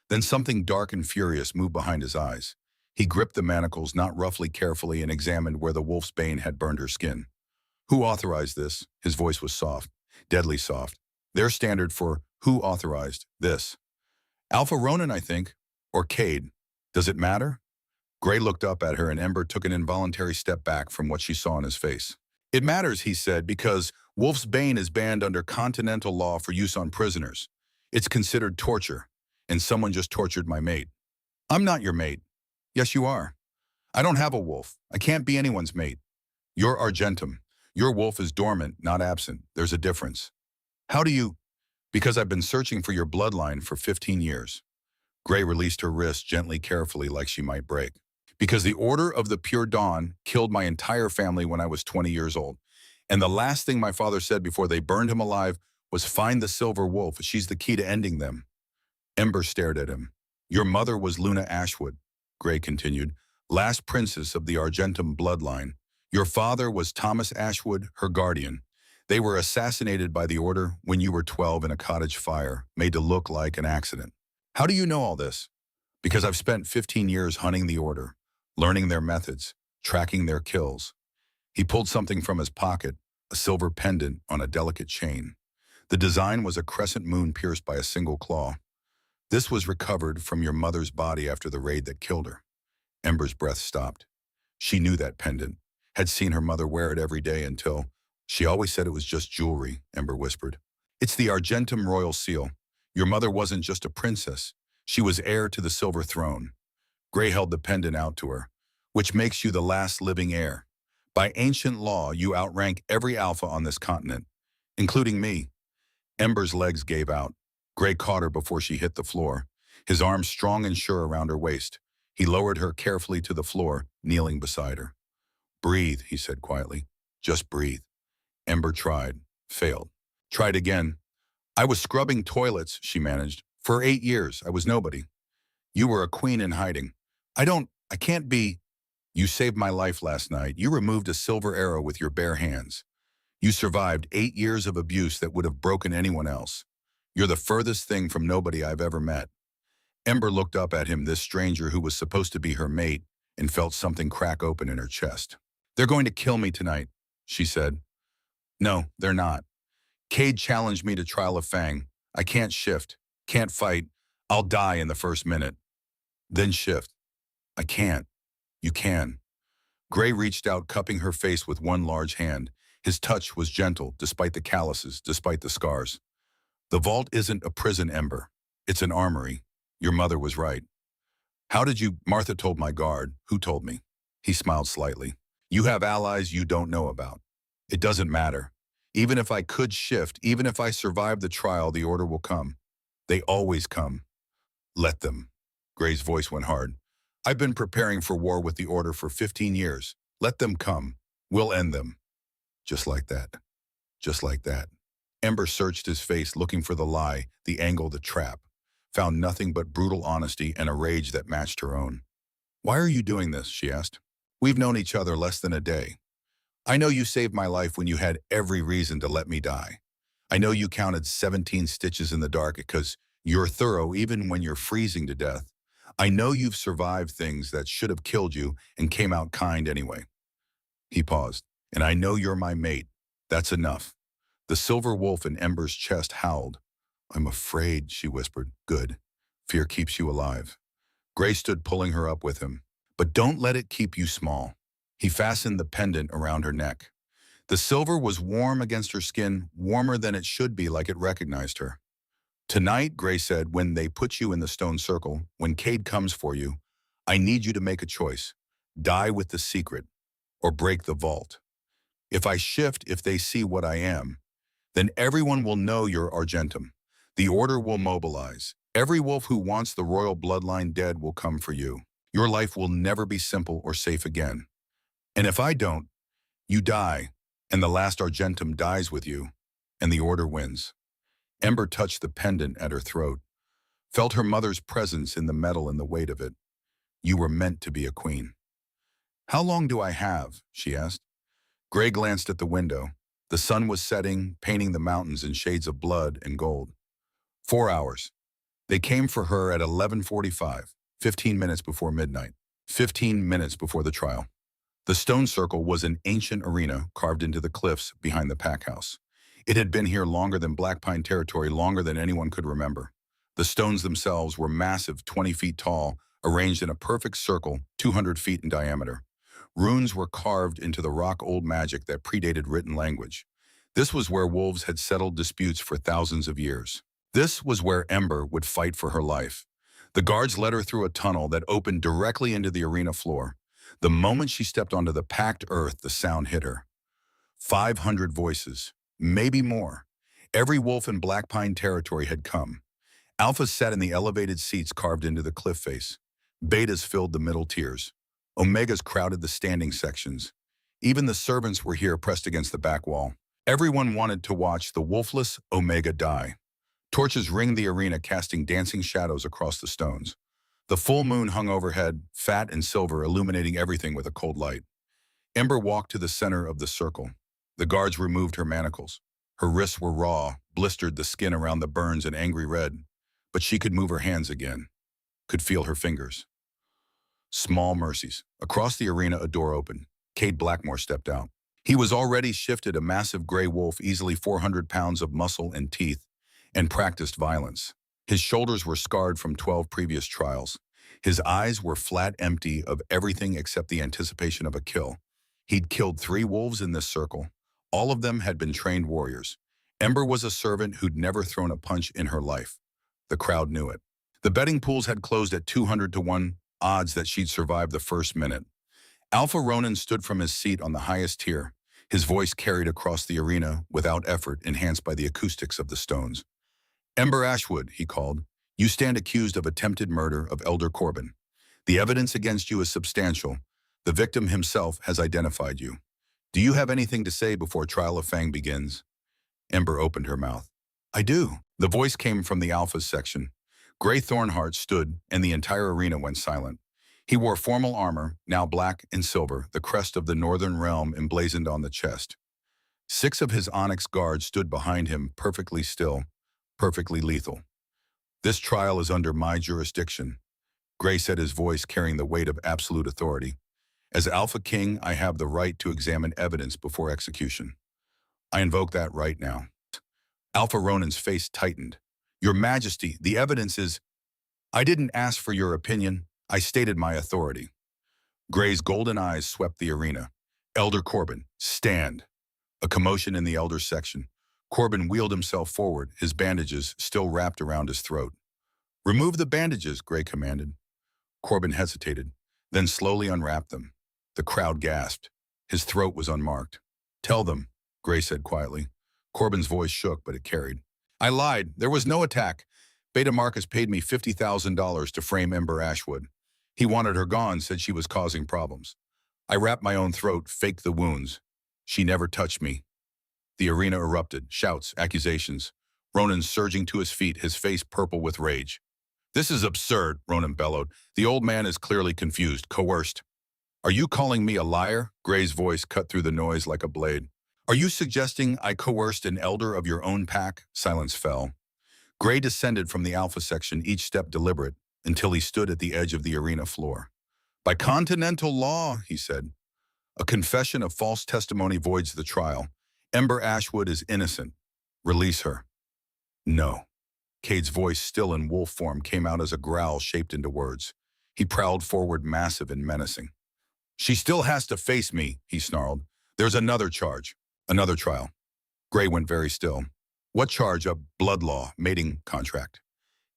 Then something dark and furious moved behind his eyes. He gripped the manacles, not roughly, carefully, and examined where the wolf's bane had burned her skin. Who authorized this? His voice was soft, deadly soft. Their standard for who authorized this. Alpha Ronan, I think. Or Cade. Does it matter? Gray looked up at her, and Ember took an involuntary step back from what she saw in his face. It matters, he said, because wolf's bane is banned under continental law for use on prisoners. It's considered torture, and someone just tortured my mate. I'm not your mate. Yes, you are. I don't have a wolf. I can't be anyone's mate. You're Argentum. Your wolf is dormant, not absent. There's a difference. How do you? Because I've been searching for your bloodline for 15 years. Gray released her wrist gently, carefully, like she might break. Because the Order of the Pure Dawn killed my entire family when I was 20 years old. And the last thing my father said before they burned him alive was, find the silver wolf. She's the key to ending them. Ember stared at him. Your mother was Luna Ashwood, Gray continued, last princess of the Argentum bloodline. Your father was Thomas Ashwood, her guardian. They were assassinated by the Order when you were 12 in a cottage fire, made to look like an accident. How do you know all this? Because I've spent 15 years hunting the Order, learning their methods, tracking their kills. He pulled something from his pocket, a silver pendant on a delicate chain. The design was a crescent moon pierced by a single claw. This was recovered from your mother's body after the raid that killed her. Ember's breath stopped. She knew that pendant, had seen her mother wear it every day until— She always said it was just jewelry, Ember whispered. It's the Argentum royal seal. Your mother wasn't just a princess. She was heir to the silver throne. Gray held the pendant out to her, which makes you the last living heir. By ancient law, you outrank every alpha on this continent, including me. Ember's legs gave out. Gray caught her before she hit the floor, his arms strong and sure around her waist. He lowered her carefully to the floor, kneeling beside her. Breathe, he said quietly. Just breathe. Ember tried, failed. Tried again. I was scrubbing toilets, she managed. For 8 years, I was nobody. You were a queen in hiding. I can't be. You saved my life last night. You removed a silver arrow with your bare hands. You survived 8 years of abuse that would have broken anyone else. You're the furthest thing from nobody I've ever met. Ember looked up at him, this stranger who was supposed to be her mate, and felt something crack open in her chest. They're going to kill me tonight, she said. No, they're not. Cade challenged me to trial of Fang. I can't shift, can't fight. I'll die in the first minute. Then shift. I can't. You can. Gray reached out, cupping her face with one large hand. His touch was gentle, despite the calluses, despite the scars. The vault isn't a prison, Ember. It's an armory. Your mother was right. How did you— Martha told my guard. Who told me? He smiled slightly. You have allies you don't know about. It doesn't matter. Even if I could shift, even if I survive the trial, the order will come. They always come. Let them. Gray's voice went hard. I've been preparing for war with the order for 15 years. Let them come. We'll end them. Just like that. Just like that. Ember searched his face, looking for the lie, the angle, the trap. Found nothing but brutal honesty and a rage that matched her own. Why are you doing this? She asked. We've known each other less than a day. I know you saved my life when you had every reason to let me die. I know you counted 17 stitches in the dark because you're thorough even when you're freezing to death. I know you've survived things that should have killed you and came out kind anyway. He paused. And I know you're my mate. That's enough. The silver wolf in Ember's chest howled. I'm afraid, she whispered. Good. Fear keeps you alive. Gray stood, pulling her up with him. But don't let it keep you small. He fastened the pendant around her neck. The silver was warm against her skin, warmer than it should be, like it recognized her. Tonight, Gray said, when they put you in the stone circle, when Cade comes for you, I need you to make a choice. Die with the secret, or break the vault. If I shift, if they see what I am, then everyone will know you're Argentum. The order will mobilize. Every wolf who wants the royal bloodline dead will come for you. Your life will never be simple or safe again. And if I don't, you die, and the last Argentum dies with you, and the order wins. Ember touched the pendant at her throat, felt her mother's presence in the metal and the weight of it. You were meant to be a queen. How long do I have? She asked. Gray glanced at the window. The sun was setting, painting the mountains in shades of blood and gold. 4 hours. They came for her at 11:45, 15 minutes before midnight, 15 minutes before the trial. The stone circle was an ancient arena carved into the cliffs behind the pack house. It had been here longer than Black Pine territory, longer than anyone could remember. The stones themselves were massive, 20 feet tall, arranged in a perfect circle, 200 feet in diameter. Runes were carved into the rock, old magic that predated written language. This was where wolves had settled disputes for thousands of years. This was where Ember would fight for her life. The guards led her through a tunnel that opened directly into the arena floor. The moment she stepped onto the packed earth, the sound hit her. 500 voices, maybe more. Every wolf in Black Pine territory had come. Alphas sat in the elevated seats carved into the cliff face. Betas filled the middle tiers. Omegas crowded the standing sections. Even the servants were here, pressed against the back wall. Everyone wanted to watch the wolfless Omega die. Torches ringed the arena, casting dancing shadows across the stones. The full moon hung overhead, fat and silver, illuminating everything with a cold light. Ember walked to the center of the circle. The guards removed her manacles. Her wrists were raw, blistered, the skin around the burns an angry red. But she could move her hands again, could feel her fingers. Small mercies. Across the arena, a door opened. Cade Blackmore stepped out. He was already shifted, a massive gray wolf, easily 400 pounds of muscle and teeth, and practiced violence. His shoulders were scarred from 12 previous trials. His eyes were flat empty of everything except the anticipation of a kill. He'd killed 3 wolves in this circle. All of them had been trained warriors. Ember was a servant who'd never thrown a punch in her life. The crowd knew it. The betting pools had closed at 200 to 1 odds that she'd survive the first minute. Alpha Ronan stood from his seat on the highest tier. His voice carried across the arena without effort, enhanced by the acoustics of the stones. Ember Ashwood, he called, you stand accused of attempted murder of Elder Corbin. The evidence against you is substantial. The victim himself has identified you. Do you have anything to say before trial of Fang begins? Ember opened her mouth. I do. The voice came from the Alpha's section. Gray Thornheart stood, and the entire arena went silent. He wore formal armor, now black and silver, the crest of the Northern Realm emblazoned on the chest. 6 of his onyx guards stood behind him, perfectly still, perfectly lethal. This trial is under my jurisdiction, Gray said, his voice carrying the weight of absolute authority. As Alpha King, I have the right to examine evidence before execution. I invoke that right now. Alpha Ronan's face tightened. Your Majesty, the evidence is... I didn't ask for your opinion. I stated my authority. Gray's golden eyes swept the arena. Elder Corbin, stand. A commotion in the Elder section. Corbin wheeled himself forward, his bandages still wrapped around his throat. Remove the bandages, Gray commanded. Corbin hesitated, then slowly unwrapped them. The crowd gasped. His throat was unmarked. Tell them, Gray said quietly. Corbin's voice shook, but it carried. I lied. There was no attack. Beta Marcus paid me $50,000 to frame Ember Ashwood. He wanted her gone, said she was causing problems. I wrapped my own throat, faked the wounds. She never touched me. The arena erupted, shouts, accusations. Ronan surging to his feet, his face purple with rage. This is absurd, Ronan bellowed. The old man is clearly confused, coerced. Are you calling me a liar? Gray's voice cut through the noise like a blade. Are you suggesting I coerced an elder of your own pack? Silence fell. Gray descended from the Alpha section, each step deliberate, until he stood at the edge of the arena floor. By continental law, he said, a confession of false testimony voids the trial. Ember Ashwood is innocent. Release her. No. Cade's voice, still in wolf form, came out as a growl shaped into words. He prowled forward, massive and menacing. She still has to face me, he snarled. There's another charge. Another trial. Gray went very still. What charge? A blood law, mating contract.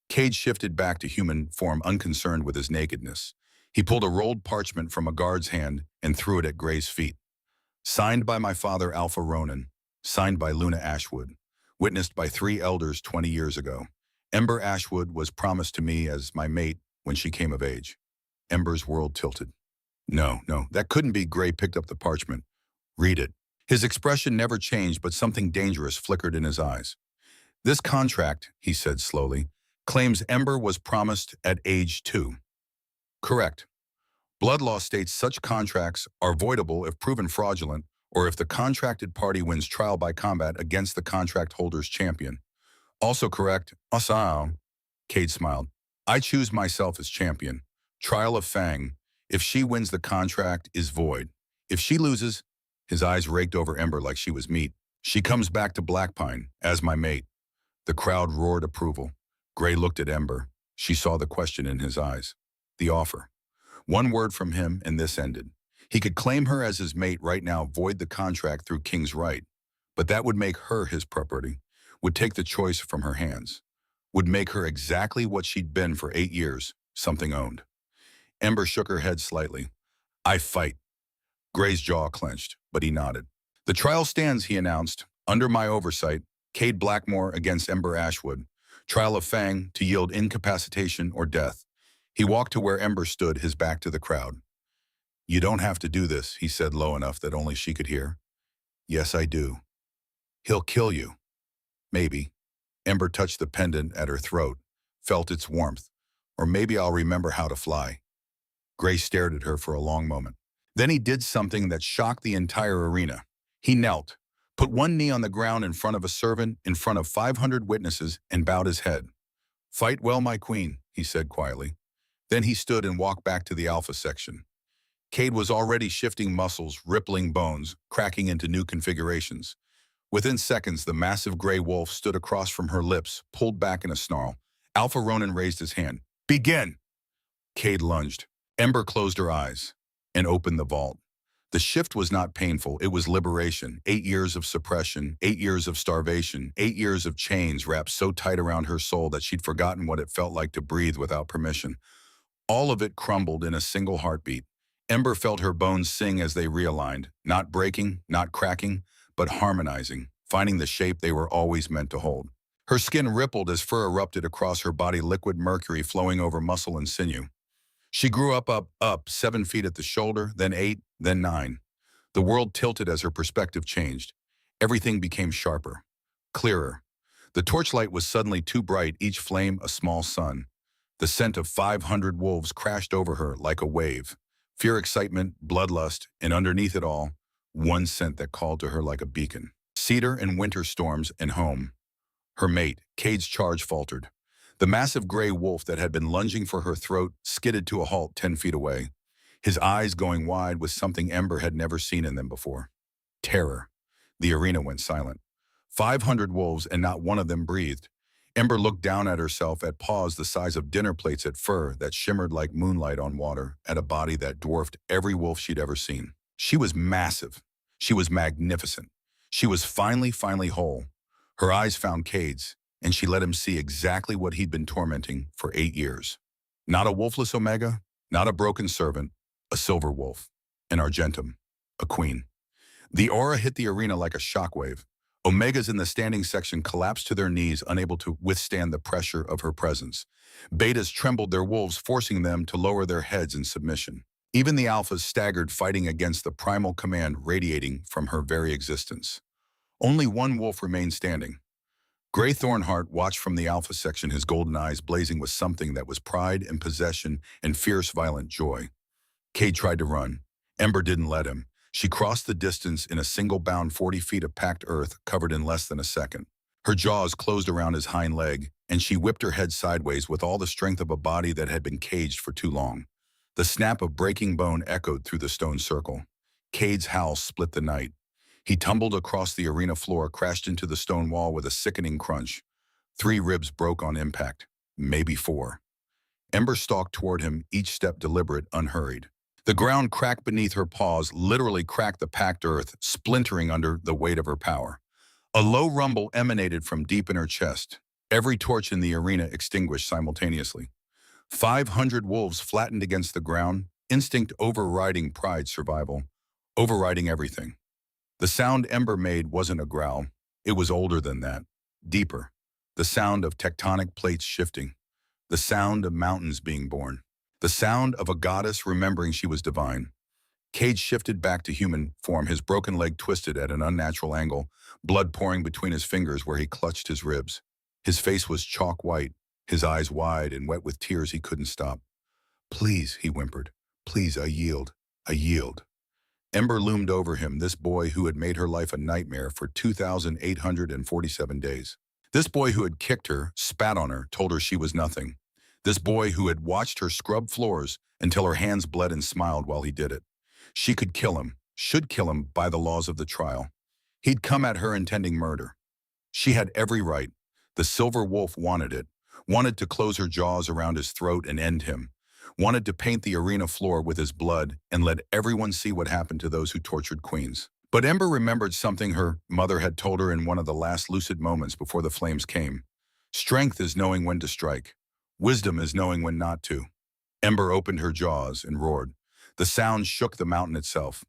Cade shifted back to human form, unconcerned with his nakedness. He pulled a rolled parchment from a guard's hand and threw it at Gray's feet. Signed by my father, Alpha Ronan. Signed by Luna Ashwood. Witnessed by 3 elders 20 years ago. Ember Ashwood was promised to me as my mate when she came of age. Ember's world tilted. No, that couldn't be. Gray picked up the parchment. Read it. His expression never changed, but something dangerous flickered in his eyes. This contract, he said slowly, claims Ember was promised at age 2. Correct. Blood law states such contracts are voidable if proven fraudulent or if the contracted party wins trial by combat against the contract holder's champion. Also correct. Awesome. Cade smiled. I choose myself as champion. Trial of Fang. If she wins, the contract is void. If she loses, his eyes raked over Ember like she was meat. She comes back to Blackpine as my mate. The crowd roared approval. Gray looked at Ember. She saw the question in his eyes. The offer. One word from him and this ended. He could claim her as his mate right now, void the contract through King's right. But that would make her his property, would take the choice from her hands, would make her exactly what she'd been for 8 years, something owned. Ember shook her head slightly. I fight. Gray's jaw clenched, but he nodded. The trial stands, he announced, under my oversight, Cade Blackmore against Ember Ashwood. Trial of Fang to yield incapacitation or death. He walked to where Ember stood, his back to the crowd. You don't have to do this, he said low enough that only she could hear. Yes, I do. He'll kill you. Maybe. Ember touched the pendant at her throat, felt its warmth. Or maybe I'll remember how to fly. Gray stared at her for a long moment. Then he did something that shocked the entire arena. He knelt, put one knee on the ground in front of a servant, in front of 500 witnesses, and bowed his head. Fight well, my queen, he said quietly. Then he stood and walked back to the Alpha section. Cade was already shifting muscles, rippling bones, cracking into new configurations. Within seconds, the massive gray wolf stood across from her lips, pulled back in a snarl. Alpha Ronan raised his hand. Begin! Cade lunged. Ember closed her eyes and opened the vault. The shift was not painful, it was liberation. 8 years of suppression, 8 years of starvation, 8 years of chains wrapped so tight around her soul that she'd forgotten what it felt like to breathe without permission. All of it crumbled in a single heartbeat. Ember felt her bones sing as they realigned, not breaking, not cracking, but harmonizing, finding the shape they were always meant to hold. Her skin rippled as fur erupted across her body, liquid mercury flowing over muscle and sinew. She grew up, 7 feet at the shoulder, then 8, then 9. The world tilted as her perspective changed. Everything became sharper, clearer. The torchlight was suddenly too bright, each flame a small sun. The scent of 500 wolves crashed over her like a wave. Fear, excitement, bloodlust, and underneath it all, one scent that called to her like a beacon. Cedar and winter storms and home. Her mate, Cade's charge faltered. The massive gray wolf that had been lunging for her throat skidded to a halt 10 feet away, his eyes going wide with something Ember had never seen in them before. Terror. The arena went silent. 500 wolves and not one of them breathed. Ember looked down at herself, at paws the size of dinner plates, at fur that shimmered like moonlight on water, at a body that dwarfed every wolf she'd ever seen. She was massive. She was magnificent. She was finally whole. Her eyes found Cade's, and she let him see exactly what he'd been tormenting for 8 years. Not a wolfless Omega, not a broken servant, a silver wolf, an Argentum, a queen. The aura hit the arena like a shockwave. Omegas in the standing section collapsed to their knees, unable to withstand the pressure of her presence. Betas trembled their wolves, forcing them to lower their heads in submission. Even the Alphas staggered, fighting against the primal command radiating from her very existence. Only one wolf remained standing. Gray Thornheart watched from the Alpha section, his golden eyes blazing with something that was pride and possession and fierce, violent joy. Cade tried to run. Ember didn't let him. She crossed the distance in a single bound, 40 feet of packed earth covered in less than a second. Her jaws closed around his hind leg, and she whipped her head sideways with all the strength of a body that had been caged for too long. The snap of breaking bone echoed through the stone circle. Cade's howl split the night. He tumbled across the arena floor, crashed into the stone wall with a sickening crunch. 3 ribs broke on impact, maybe 4. Ember stalked toward him, each step deliberate, unhurried. The ground cracked beneath her paws, literally cracked the packed earth, splintering under the weight of her power. A low rumble emanated from deep in her chest. Every torch in the arena extinguished simultaneously. 500 wolves flattened against the ground, instinct overriding pride, survival, overriding everything. The sound Ember made wasn't a growl. It was older than that, deeper. The sound of tectonic plates shifting. The sound of mountains being born. The sound of a goddess remembering she was divine. Cade shifted back to human form, his broken leg twisted at an unnatural angle, blood pouring between his fingers where he clutched his ribs. His face was chalk white, his eyes wide and wet with tears he couldn't stop. "Please," he whimpered. "Please, I yield. I yield." Ember loomed over him, this boy who had made her life a nightmare for 2,847 days. This boy who had kicked her, spat on her, told her she was nothing. This boy who had watched her scrub floors until her hands bled and smiled while he did it. She could kill him, should kill him by the laws of the trial. He'd come at her intending murder. She had every right. The silver wolf wanted it, wanted to close her jaws around his throat and end him, wanted to paint the arena floor with his blood and let everyone see what happened to those who tortured queens. But Ember remembered something her mother had told her in one of the last lucid moments before the flames came. Strength is knowing when to strike. Wisdom is knowing when not to. Ember opened her jaws and roared. The sound shook the mountain itself.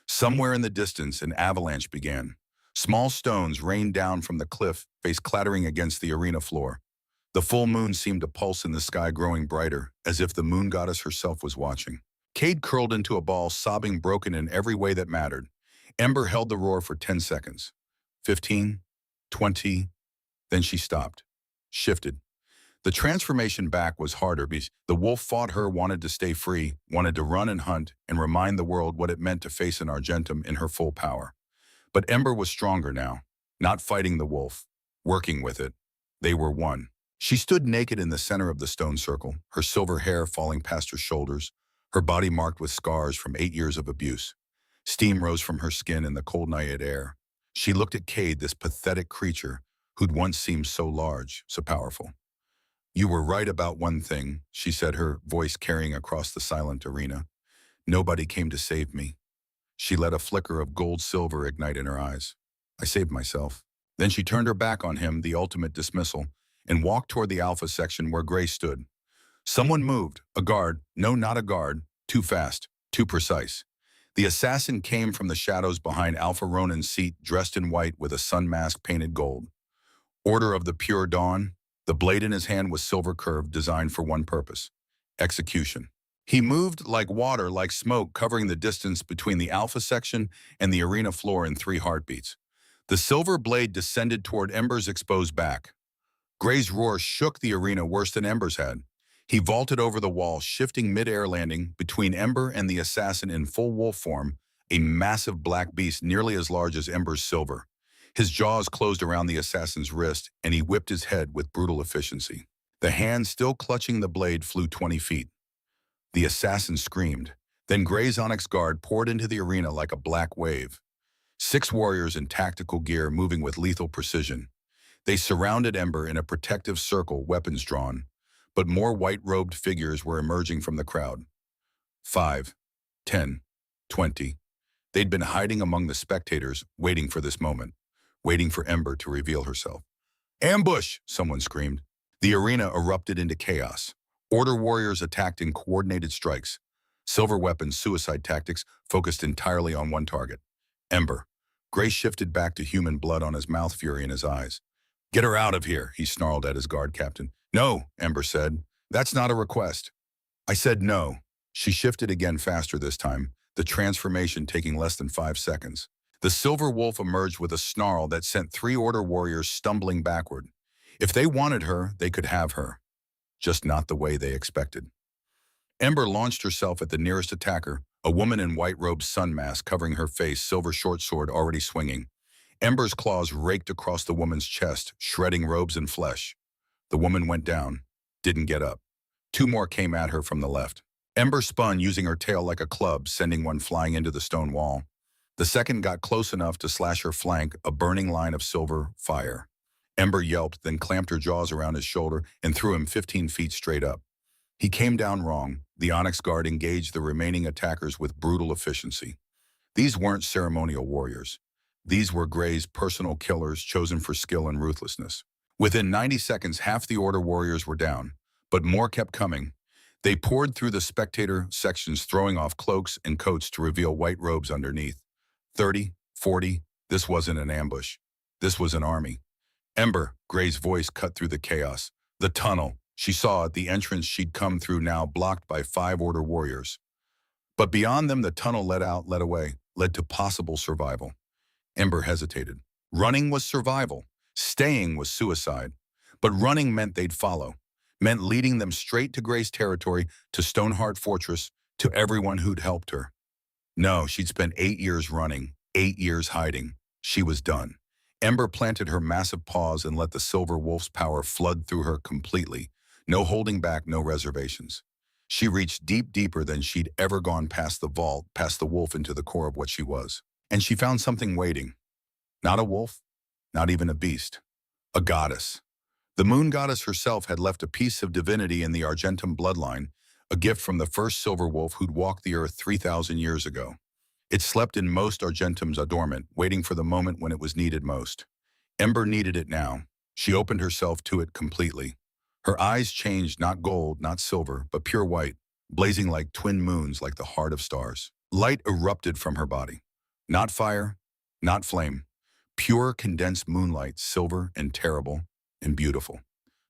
Somewhere in the distance, an avalanche began. Small stones rained down from the cliff, face clattering against the arena floor. The full moon seemed to pulse in the sky, growing brighter, as if the moon goddess herself was watching. Cade curled into a ball, sobbing, broken in every way that mattered. Ember held the roar for 10 seconds. 15, 20, then she stopped, shifted. The transformation back was harder because the wolf fought her, wanted to stay free, wanted to run and hunt and remind the world what it meant to face an Argentum in her full power. But Ember was stronger now, not fighting the wolf, working with it. They were one. She stood naked in the center of the stone circle, her silver hair falling past her shoulders, her body marked with scars from 8 years of abuse. Steam rose from her skin in the cold night air. She looked at Cade, this pathetic creature who'd once seemed so large, so powerful. You were right about one thing, she said, her voice carrying across the silent arena. Nobody came to save me. She let a flicker of gold-silver ignite in her eyes. I saved myself. Then she turned her back on him, the ultimate dismissal, and walked toward the Alpha section where Gray stood. Someone moved. A guard. No, not a guard. Too fast. Too precise. The assassin came from the shadows behind Alpha Ronan's seat, dressed in white with a sun mask painted gold. Order of the Pure Dawn. The blade in his hand was silver curved, designed for one purpose: execution. He moved like water, like smoke, covering the distance between the Alpha section and the arena floor in 3 heartbeats. The silver blade descended toward Ember's exposed back. Gray's roar shook the arena worse than Ember's had. He vaulted over the wall, shifting mid-air, landing between Ember and the assassin in full wolf form, a massive black beast nearly as large as Ember's silver. His jaws closed around the assassin's wrist, and he whipped his head with brutal efficiency. The hand still clutching the blade flew 20 feet. The assassin screamed. Then Gray's Onyx Guard poured into the arena like a black wave. 6 warriors in tactical gear, moving with lethal precision. They surrounded Ember in a protective circle, weapons drawn, but more white-robed figures were emerging from the crowd. 5, 10, 20. They'd been hiding among the spectators, waiting for this moment, waiting for Ember to reveal herself. Ambush! Someone screamed. The arena erupted into chaos. Order warriors attacked in coordinated strikes. Silver weapons, suicide tactics, focused entirely on one target: Ember. Gray shifted back to human blood on his mouth, fury in his eyes. Get her out of here, he snarled at his guard captain. No, Ember said. That's not a request. I said no. She shifted again, faster this time, the transformation taking less than 5 seconds. The silver wolf emerged with a snarl that sent 3 order warriors stumbling backward. If they wanted her, they could have her. Just not the way they expected. Ember launched herself at the nearest attacker, a woman in white robe, sun mask covering her face, silver short sword already swinging. Ember's claws raked across the woman's chest, shredding robes and flesh. The woman went down, didn't get up. 2 more came at her from the left. Ember spun, using her tail like a club, sending one flying into the stone wall. The second got close enough to slash her flank, a burning line of silver fire. Ember yelped, then clamped her jaws around his shoulder and threw him 15 feet straight up. He came down wrong. The Onyx Guard engaged the remaining attackers with brutal efficiency. These weren't ceremonial warriors. These were Gray's personal killers, chosen for skill and ruthlessness. Within 90 seconds, half the Order warriors were down, but more kept coming. They poured through the spectator sections, throwing off cloaks and coats to reveal white robes underneath. 30, 40, this wasn't an ambush. This was an army. Ember, Gray's voice cut through the chaos. The tunnel. She saw it, the entrance she'd come through, now blocked by 5 Order warriors. But beyond them, the tunnel led away, led to possible survival. Ember hesitated. Running was survival. Staying was suicide. But running meant they'd follow. Meant leading them straight to Gray's territory, to Stoneheart Fortress, to everyone who'd helped her. No, she'd spent 8 years running, 8 years hiding. She was done. Ember planted her massive paws and let the silver wolf's power flood through her completely. No holding back, no reservations. She reached deeper than she'd ever gone, past the vault, past the wolf, into the core of what she was. And she found something waiting. Not a wolf, not even a beast. A goddess. The moon goddess herself had left a piece of divinity in the Argentum bloodline, a gift from the first silver wolf who'd walked the earth 3,000 years ago. It slept in most Argentums dormant, waiting for the moment when it was needed most. Ember needed it now. She opened herself to it completely. Her eyes changed, not gold, not silver, but pure white, blazing like twin moons, like the heart of stars. Light erupted from her body. Not fire, not flame. Pure condensed moonlight, silver and terrible and beautiful.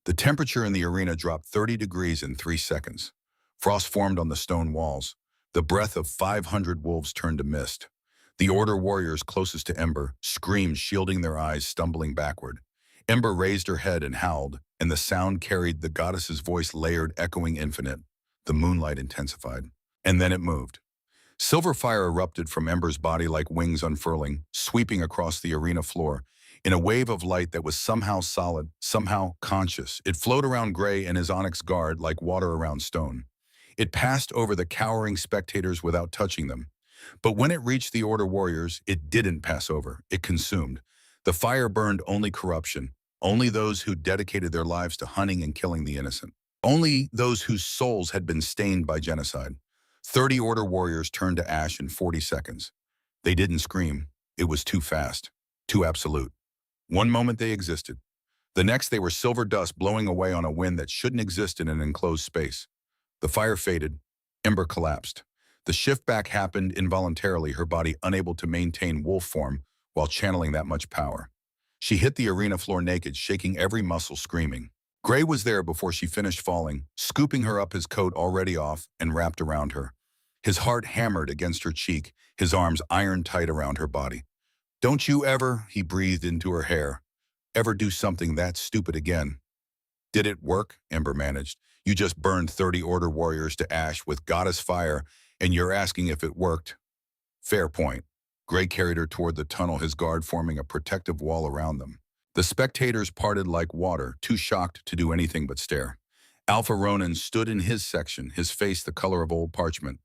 The temperature in the arena dropped 30 degrees in 3 seconds. Frost formed on the stone walls. The breath of 500 wolves turned to mist. The Order warriors closest to Ember screamed, shielding their eyes, stumbling backward. Ember raised her head and howled, and the sound carried, the goddess's voice layered, echoing infinite. The moonlight intensified. And then it moved. Silver fire erupted from Ember's body like wings unfurling, sweeping across the arena floor. In a wave of light that was somehow solid, somehow conscious, it flowed around Gray and his Onyx Guard like water around stone. It passed over the cowering spectators without touching them. But when it reached the Order warriors, it didn't pass over. It consumed. The fire burned only corruption, Only those who dedicated their lives to hunting and killing the innocent. Only those whose souls had been stained by genocide. 30 Order warriors turned to ash in 40 seconds. They didn't scream. It was too fast, too absolute. One moment they existed. The next they were silver dust blowing away on a wind that shouldn't exist in an enclosed space. The fire faded. Ember collapsed. The shift back happened involuntarily, her body unable to maintain wolf form while channeling that much power. She hit the arena floor naked, shaking every muscle, screaming. Gray was there before she finished falling, scooping her up, his coat already off and wrapped around her. His heart hammered against her cheek, his arms iron tight around her body. Don't you ever, he breathed into her hair, ever do something that stupid again. Did it work? Ember managed. You just burned 30 Order warriors to ash with goddess fire, and you're asking if it worked? Fair point. Gray carried her toward the tunnel, his guard forming a protective wall around them. The spectators parted like water, too shocked to do anything but stare. Alpha Ronan stood in his section, his face the color of old parchment.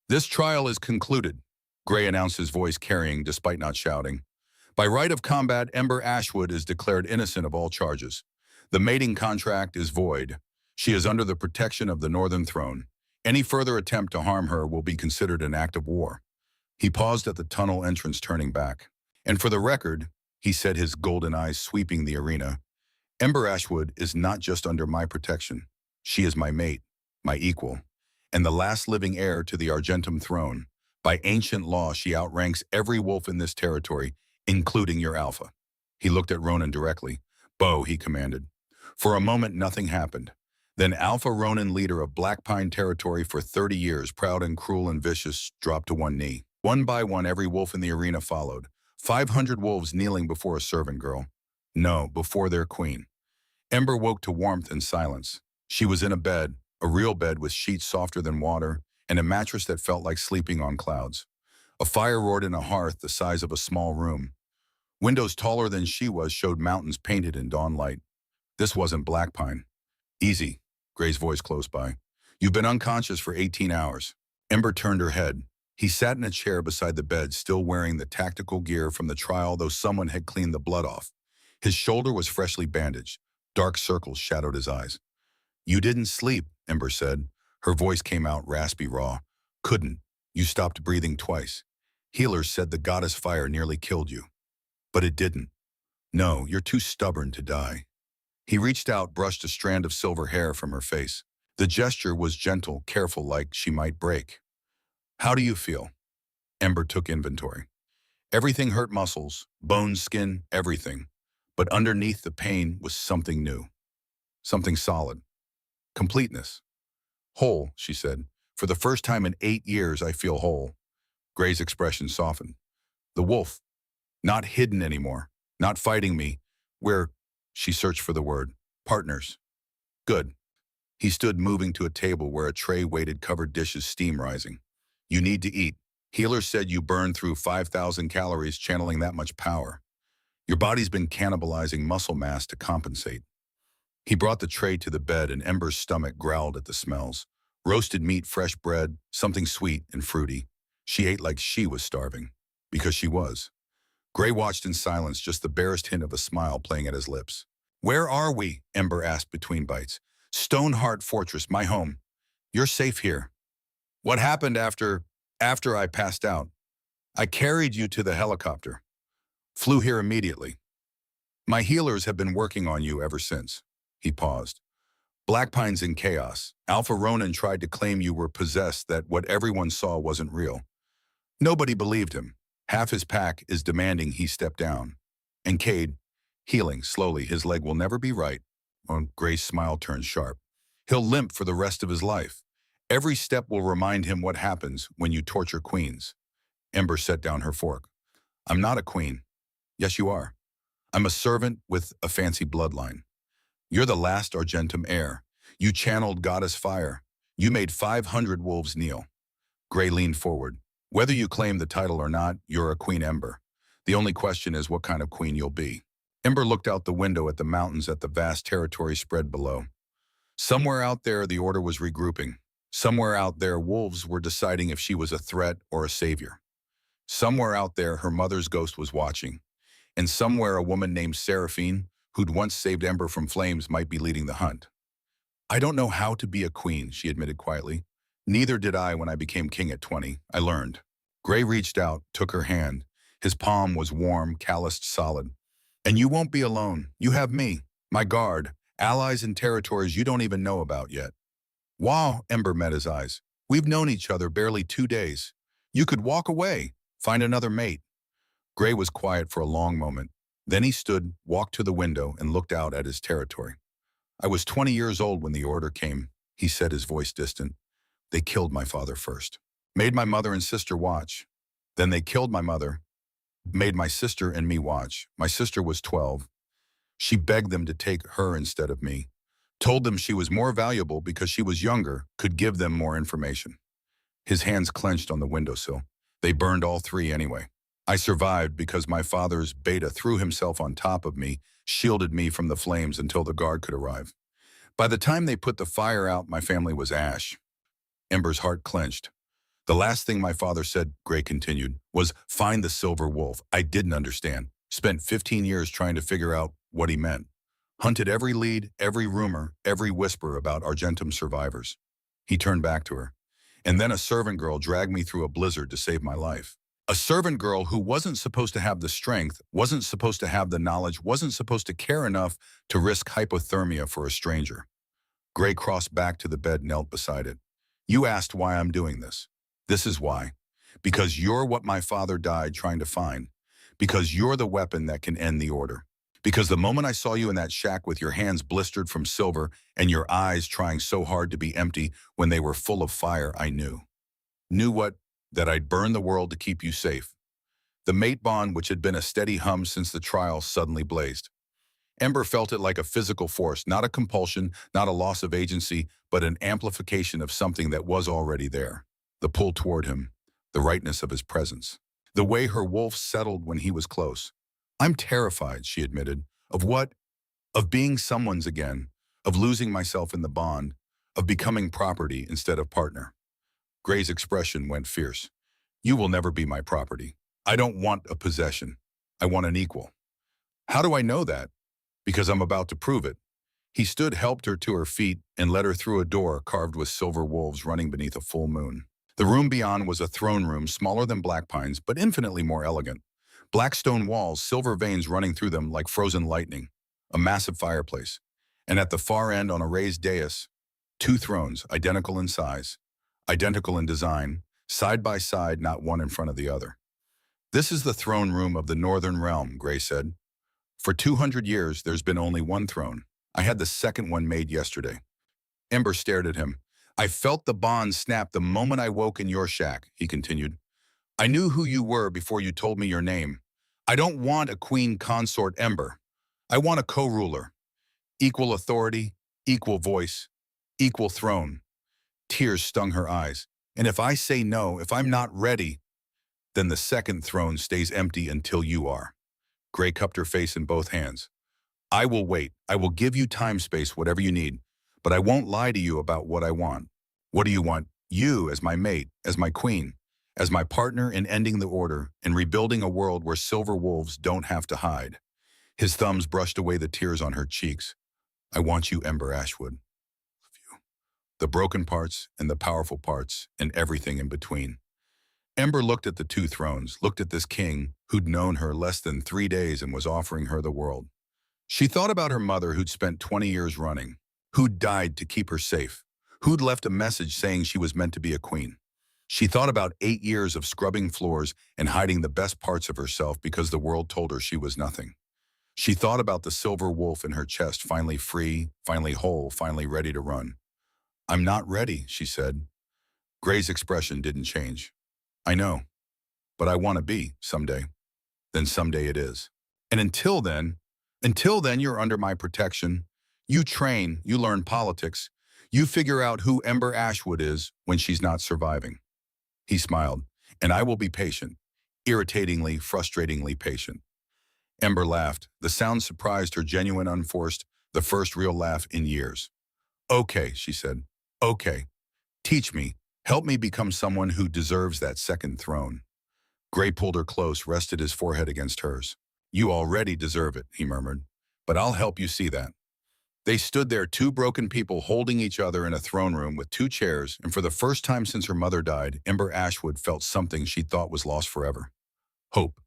This trial is concluded, Gray announced, his voice carrying despite not shouting. By right of combat, Ember Ashwood is declared innocent of all charges. The mating contract is void. She is under the protection of the Northern Throne. Any further attempt to harm her will be considered an act of war. He paused at the tunnel entrance, turning back. And for the record, he said, his golden eyes sweeping the arena, Ember Ashwood is not just under my protection. She is my mate, my equal, and the last living heir to the Argentum throne. By ancient law, she outranks every wolf in this territory, including your Alpha. He looked at Ronan directly. Bow, he commanded. For a moment, nothing happened. Then Alpha Ronan, leader of Black Pine territory for 30 years, proud and cruel and vicious, dropped to one knee. One by one, every wolf in the arena followed. 500 wolves kneeling before a servant girl. No, before their queen. Ember woke to warmth and silence. She was in a bed, a real bed with sheets softer than water, and a mattress that felt like sleeping on clouds. A fire roared in a hearth the size of a small room. Windows taller than she was showed mountains painted in dawn light. This wasn't Black Pine. Easy, Gray's voice close by. You've been unconscious for 18 hours. Ember turned her head. He sat in a chair beside the bed, still wearing the tactical gear from the trial, though someone had cleaned the blood off. His shoulder was freshly bandaged. Dark circles shadowed his eyes. You didn't sleep, Ember said. Her voice came out raspy, raw. Couldn't. You stopped breathing twice. Healers said the goddess fire nearly killed you. But it didn't. No, you're too stubborn to die. He reached out, brushed a strand of silver hair from her face. The gesture was gentle, careful, like she might break. How do you feel? Ember took inventory. Everything hurt: muscles, bones, skin, everything. But underneath the pain was something new. Something solid. Completeness. Whole, she said. For the first time in 8 years, I feel whole. Gray's expression softened. The wolf. Not hidden anymore. Not fighting me. We're, she searched for the word, partners. Good. He stood, moving to a table where a tray waited, covered dishes, steam rising. You need to eat. Healer said you burned through 5,000 calories channeling that much power. Your body's been cannibalizing muscle mass to compensate. He brought the tray to the bed, and Ember's stomach growled at the smells. Roasted meat, fresh bread, something sweet and fruity. She ate like she was starving. Because she was. Gray watched in silence, just the barest hint of a smile playing at his lips. Where are we? Ember asked between bites. Stoneheart Fortress, my home. You're safe here. What happened after I passed out? I carried you to the helicopter. Flew here immediately. My healers have been working on you ever since. He paused. Black Pine's in chaos. Alpha Ronan tried to claim you were possessed, that what everyone saw wasn't real. Nobody believed him. Half his pack is demanding he step down. And Cade, healing slowly, his leg will never be right. Gray's smile turned sharp. He'll limp for the rest of his life. Every step will remind him what happens when you torture queens. Ember set down her fork. I'm not a queen. Yes, you are. I'm a servant with a fancy bloodline. You're the last Argentum heir. You channeled goddess fire. You made 500 wolves kneel. Gray leaned forward. Whether you claim the title or not, you're a Queen Ember. The only question is what kind of queen you'll be. Ember looked out the window at the mountains, at the vast territory spread below. Somewhere out there, the Order was regrouping. Somewhere out there, wolves were deciding if she was a threat or a savior. Somewhere out there, her mother's ghost was watching. And somewhere, a woman named Seraphine, who'd once saved Ember from flames, might be leading the hunt. I don't know how to be a queen, she admitted quietly. Neither did I when I became king at 20. I learned. Gray reached out, took her hand. His palm was warm, calloused, solid. And you won't be alone. You have me, my guard, allies in territories you don't even know about yet. Wow, Ember met his eyes. We've known each other barely 2 days. You could walk away, find another mate. Gray was quiet for a long moment. Then he stood, walked to the window, and looked out at his territory. I was 20 years old when the order came, he said, his voice distant. They killed my father first. Made my mother and sister watch. Then they killed my mother. Made my sister and me watch. My sister was 12. She begged them to take her instead of me. Told them she was more valuable because she was younger, could give them more information. His hands clenched on the windowsill. They burned all three anyway. I survived because my father's beta threw himself on top of me, shielded me from the flames until the guard could arrive. By the time they put the fire out, my family was ash. Ember's heart clenched. The last thing my father said, Gray continued, was, find the silver wolf. I didn't understand. Spent 15 years trying to figure out what he meant. Hunted every lead, every rumor, every whisper about Argentum survivors. He turned back to her. And then a servant girl dragged me through a blizzard to save my life. A servant girl who wasn't supposed to have the strength, wasn't supposed to have the knowledge, wasn't supposed to care enough to risk hypothermia for a stranger. Gray crossed back to the bed, knelt beside it. You asked why I'm doing this. This is why. Because you're what my father died trying to find. Because you're the weapon that can end the order. Because the moment I saw you in that shack with your hands blistered from silver and your eyes trying so hard to be empty when they were full of fire, I knew. Knew what? That I'd burn the world to keep you safe. The mate bond, which had been a steady hum since the trial, suddenly blazed. Ember felt it like a physical force, not a compulsion, not a loss of agency, but an amplification of something that was already there. The pull toward him, the rightness of his presence, the way her wolf settled when he was close. I'm terrified, she admitted. Of what? Of being someone's again, of losing myself in the bond, of becoming property instead of partner. Gray's expression went fierce. You will never be my property. I don't want a possession. I want an equal. How do I know that? Because I'm about to prove it. He stood, helped her to her feet, and led her through a door carved with silver wolves running beneath a full moon. The room beyond was a throne room smaller than Black Pine's, but infinitely more elegant. Black stone walls, silver veins running through them like frozen lightning. A massive fireplace. And at the far end, on a raised dais, 2 thrones, identical in size, identical in design, side by side, not one in front of the other. This is the throne room of the Northern Realm, Gray said. For 200 years, there's been only one throne. I had the second one made yesterday. Ember stared at him. I felt the bond snap the moment I woke in your shack, he continued. I knew who you were before you told me your name. I don't want a queen consort, Ember. I want a co-ruler. Equal authority, equal voice, equal throne. Tears stung her eyes. And if I say no, if I'm not ready, then the second throne stays empty until you are. Gray cupped her face in both hands. I will wait. I will give you time, space, whatever you need. But I won't lie to you about what I want. What do you want? You as my mate, as my queen, as my partner in ending the order and rebuilding a world where silver wolves don't have to hide. His thumbs brushed away the tears on her cheeks. I want you, Ember Ashwood. The broken parts and the powerful parts and everything in between. Ember looked at the 2 thrones, looked at this king who'd known her less than 3 days and was offering her the world. She thought about her mother who'd spent 20 years running, who'd died to keep her safe, who'd left a message saying she was meant to be a queen. She thought about 8 years of scrubbing floors and hiding the best parts of herself because the world told her she was nothing. She thought about the silver wolf in her chest, finally free, finally whole, finally ready to run. I'm not ready, she said. Gray's expression didn't change. I know, but I want to be someday. Then someday it is. And until then, you're under my protection. You train, you learn politics. You figure out who Ember Ashwood is when she's not surviving. He smiled, and I will be patient, irritatingly, frustratingly patient. Ember laughed. The sound surprised her, genuine, unforced, the first real laugh in years. Okay, she said. Okay. Teach me. Help me become someone who deserves that second throne. Gray pulled her close, rested his forehead against hers. You already deserve it, he murmured. but I'll help you see that. They stood there, two broken people holding each other in a throne room with two chairs, and for the first time since her mother died, Ember Ashwood felt something she thought was lost forever. Hope.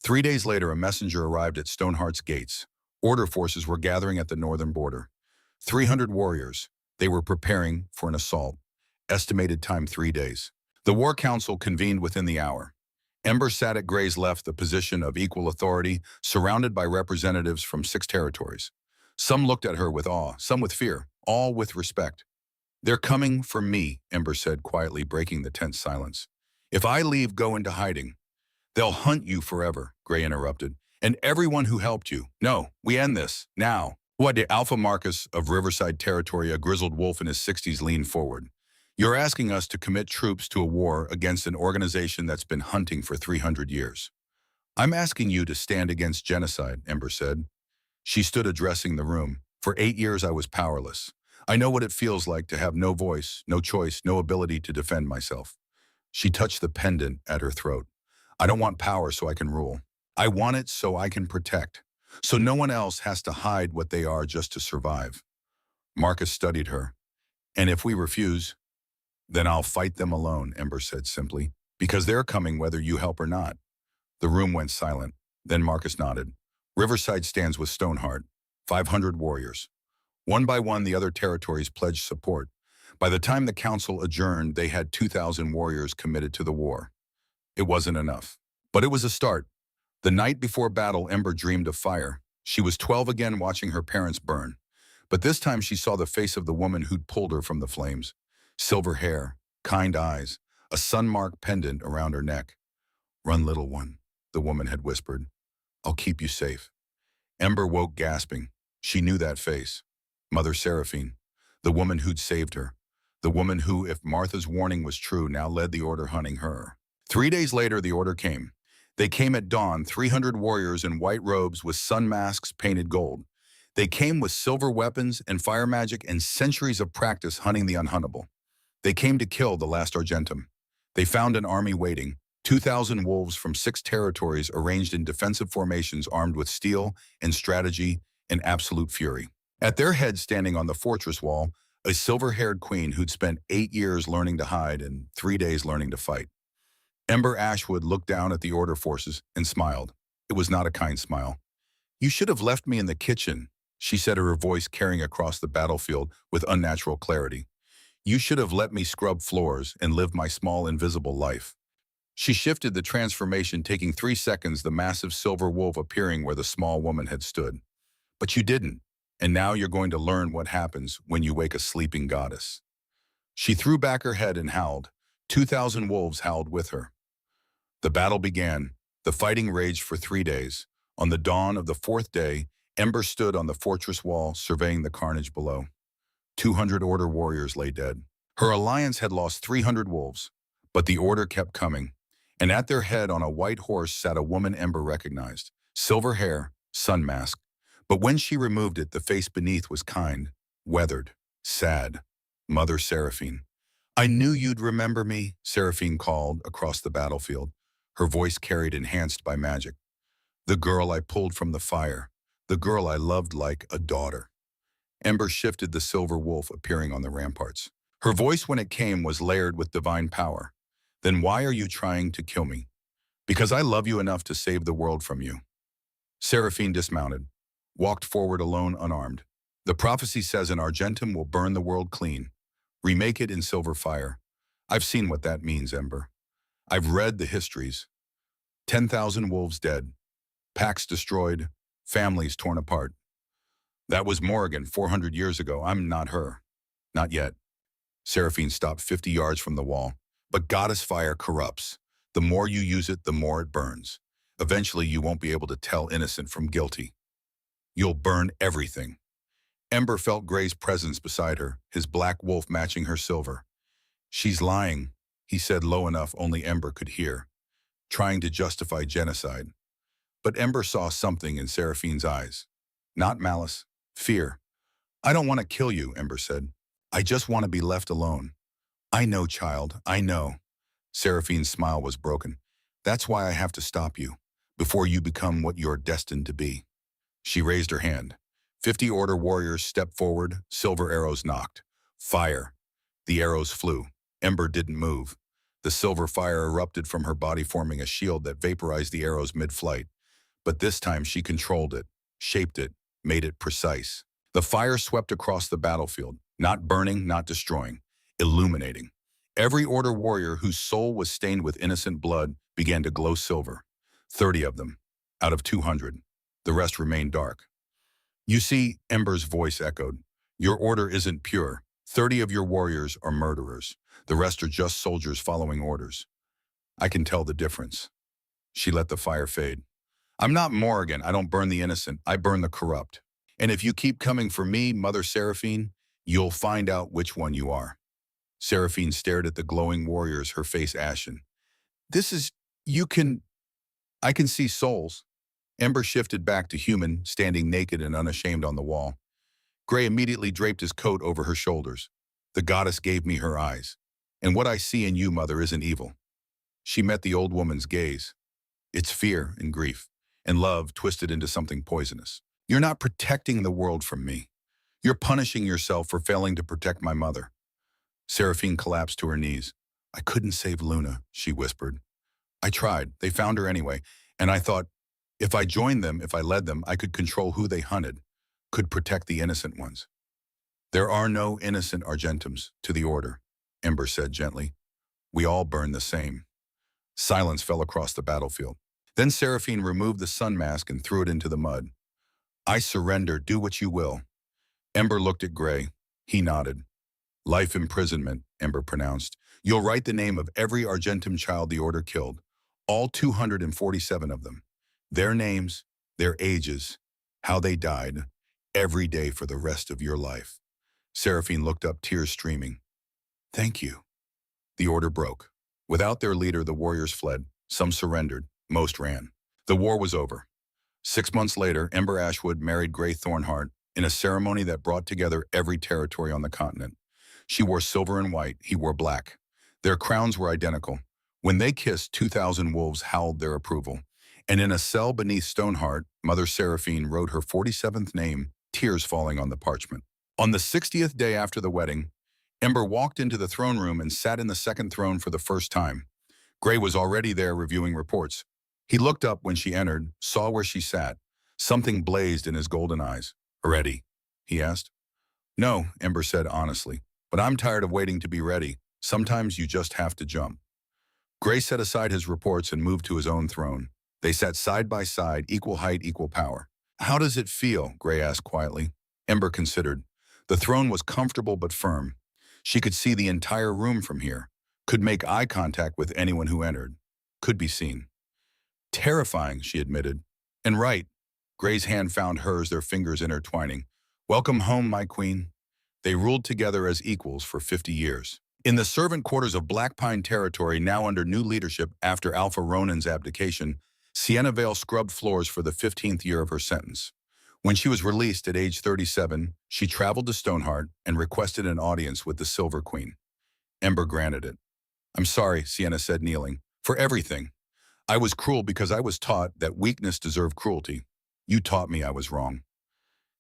3 days later, a messenger arrived at Stoneheart's gates. Order forces were gathering at the northern border. 300 warriors. They were preparing for an assault. Estimated time 3 days. The War Council convened within the hour. Ember sat at Gray's left, the position of equal authority, surrounded by representatives from 6 territories. Some looked at her with awe, some with fear, all with respect. "They're coming for me," Ember said quietly, breaking the tense silence. "If I leave, go into hiding. They'll hunt you forever," Gray interrupted. "And everyone who helped you. No, we end this, now." What the Alpha Marcus of Riverside Territory, a grizzled wolf in his 60s, leaned forward. "You're asking us to commit troops to a war against an organization that's been hunting for 300 years. "I'm asking you to stand against genocide," Ember said. She stood addressing the room. "For 8 years I was powerless. I know what it feels like to have no voice, no choice, no ability to defend myself." She touched the pendant at her throat. "I don't want power so I can rule. I want it so I can protect. So no one else has to hide what they are just to survive." Marcus studied her. "And if we refuse, then I'll fight them alone," Ember said simply. "Because they're coming whether you help or not." The room went silent. Then Marcus nodded. "Riverside stands with Stoneheart. 500 warriors." One by one, the other territories pledged support. By the time the council adjourned, they had 2,000 warriors committed to the war. It wasn't enough. But it was a start. The night before battle, Ember dreamed of fire. She was 12 again, watching her parents burn. But this time she saw the face of the woman who'd pulled her from the flames. Silver hair, kind eyes, a sun-marked pendant around her neck. "Run, little one," the woman had whispered. "I'll keep you safe." Ember woke gasping. She knew that face. Mother Seraphine, the woman who'd saved her. The woman who, if Martha's warning was true, now led the order hunting her. 3 days later, the order came. They came at dawn, 300 warriors in white robes with sun masks painted gold. They came with silver weapons and fire magic and centuries of practice hunting the unhuntable. They came to kill the last Argentum. They found an army waiting, 2,000 wolves from 6 territories arranged in defensive formations, armed with steel and strategy and absolute fury. At their head, standing on the fortress wall, a silver-haired queen who'd spent 8 years learning to hide and 3 days learning to fight. Ember Ashwood looked down at the order forces and smiled. It was not a kind smile. "You should have left me in the kitchen," she said, her voice carrying across the battlefield with unnatural clarity. "You should have let me scrub floors and live my small, invisible life." She shifted the transformation, taking 3 seconds, the massive silver wolf appearing where the small woman had stood. "But you didn't, and now you're going to learn what happens when you wake a sleeping goddess." She threw back her head and howled. 2,000 wolves howled with her. The battle began. The fighting raged for 3 days. On the dawn of the 4th day, Ember stood on the fortress wall, surveying the carnage below. 200 Order warriors lay dead. Her alliance had lost 300 wolves, but the Order kept coming. And at their head, on a white horse, sat a woman Ember recognized. Silver hair, sun mask. But when she removed it, the face beneath was kind, weathered, sad. Mother Seraphine. "I knew you'd remember me," Seraphine called across the battlefield. Her voice carried, enhanced by magic. "The girl I pulled from the fire. The girl I loved like a daughter." Ember shifted, the silver wolf appearing on the ramparts. Her voice, when it came, was layered with divine power. "Then why are you trying to kill me?" "Because I love you enough to save the world from you." Seraphine dismounted, walked forward alone, unarmed. "The prophecy says an Argentum will burn the world clean. Remake it in silver fire. I've seen what that means, Ember. I've read the histories. 10,000 wolves dead, packs destroyed, families torn apart. That was Morrigan 400 years ago. I'm not her. Not yet." Seraphine stopped 50 yards from the wall. "But goddess fire corrupts. The more you use it, the more it burns. Eventually, you won't be able to tell innocent from guilty. You'll burn everything." Ember felt Gray's presence beside her, his black wolf matching her silver. "She's lying," he said low enough only Ember could hear, "trying to justify genocide." But Ember saw something in Seraphine's eyes. Not malice, fear. "I don't want to kill you," Ember said. "I just want to be left alone." "I know, child, I know." Seraphine's smile was broken. "That's why I have to stop you, before you become what you're destined to be." She raised her hand. 50 Order warriors stepped forward, silver arrows knocked. Fire. The arrows flew. Ember didn't move. The silver fire erupted from her body, forming a shield that vaporized the arrows mid-flight. But this time she controlled it, shaped it, made it precise. The fire swept across the battlefield, not burning, not destroying, illuminating. Every Order warrior whose soul was stained with innocent blood began to glow silver. 30 of them, out of 200. The rest remained dark. You see, Ember's voice echoed, your order isn't pure. 30 of your warriors are murderers. The rest are just soldiers following orders. I can tell the difference. She let the fire fade. I'm not Morrigan. I don't burn the innocent. I burn the corrupt. And if you keep coming for me, Mother Seraphine, you'll find out which one you are. Seraphine stared at the glowing warriors, her face ashen. I can see souls. Ember shifted back to human, standing naked and unashamed on the wall. Gray immediately draped his coat over her shoulders. The goddess gave me her eyes. And what I see in you, Mother, isn't evil. She met the old woman's gaze. It's fear and grief, and love twisted into something poisonous. You're not protecting the world from me. You're punishing yourself for failing to protect my mother. Seraphine collapsed to her knees. I couldn't save Luna, she whispered. I tried. They found her anyway, and I thought, if I joined them, if I led them, I could control who they hunted, could protect the innocent ones. There are no innocent Argentums to the Order, Ember said gently. We all burn the same. Silence fell across the battlefield. Then Seraphine removed the sun mask and threw it into the mud. I surrender, do what you will. Ember looked at Gray. He nodded. Life imprisonment, Ember pronounced. You'll write the name of every Argentum child the Order killed, all 247 of them. Their names, their ages, how they died, every day for the rest of your life. Seraphine looked up, tears streaming. Thank you. The Order broke. Without their leader, the warriors fled. Some surrendered. Most ran. The war was over. 6 months later, Ember Ashwood married Gray Thornheart in a ceremony that brought together every territory on the continent. She wore silver and white. He wore black. Their crowns were identical. When they kissed, 2,000 wolves howled their approval. And in a cell beneath Stoneheart, Mother Seraphine wrote her 47th name, tears falling on the parchment. On the 60th day after the wedding, Ember walked into the throne room and sat in the second throne for the first time. Gray was already there reviewing reports. He looked up when she entered, saw where she sat. Something blazed in his golden eyes. Ready? He asked. No, Ember said honestly, but I'm tired of waiting to be ready. Sometimes you just have to jump. Gray set aside his reports and moved to his own throne. They sat side by side, equal height, equal power. How does it feel? Gray asked quietly. Ember considered. The throne was comfortable but firm. She could see the entire room from here, could make eye contact with anyone who entered, could be seen. Terrifying, she admitted. And right. Gray's hand found hers, their fingers intertwining. Welcome home, my queen. They ruled together as equals for 50 years. In the servant quarters of Black Pine Territory, now under new leadership after Alpha Ronan's abdication, Sienna Vale scrubbed floors for the 15th year of her sentence. When she was released at age 37, she traveled to Stoneheart and requested an audience with the Silver Queen. Ember granted it. I'm sorry, Sienna said, kneeling, for everything. I was cruel because I was taught that weakness deserved cruelty. You taught me I was wrong.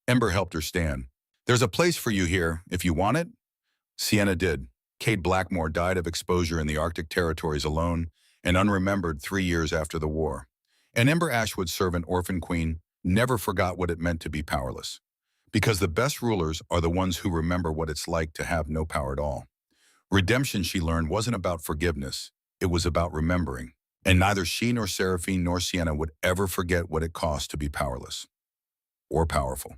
Ember helped her stand. There's a place for you here, if you want it. Sienna did. Kate Blackmore died of exposure in the Arctic territories alone and unremembered 3 years after the war. And Ember Ashwood's servant Orphan Queen never forgot what it meant to be powerless. Because the best rulers are the ones who remember what it's like to have no power at all. Redemption, she learned, wasn't about forgiveness. It was about remembering. And neither she nor Seraphine nor Sienna would ever forget what it cost to be powerless or powerful.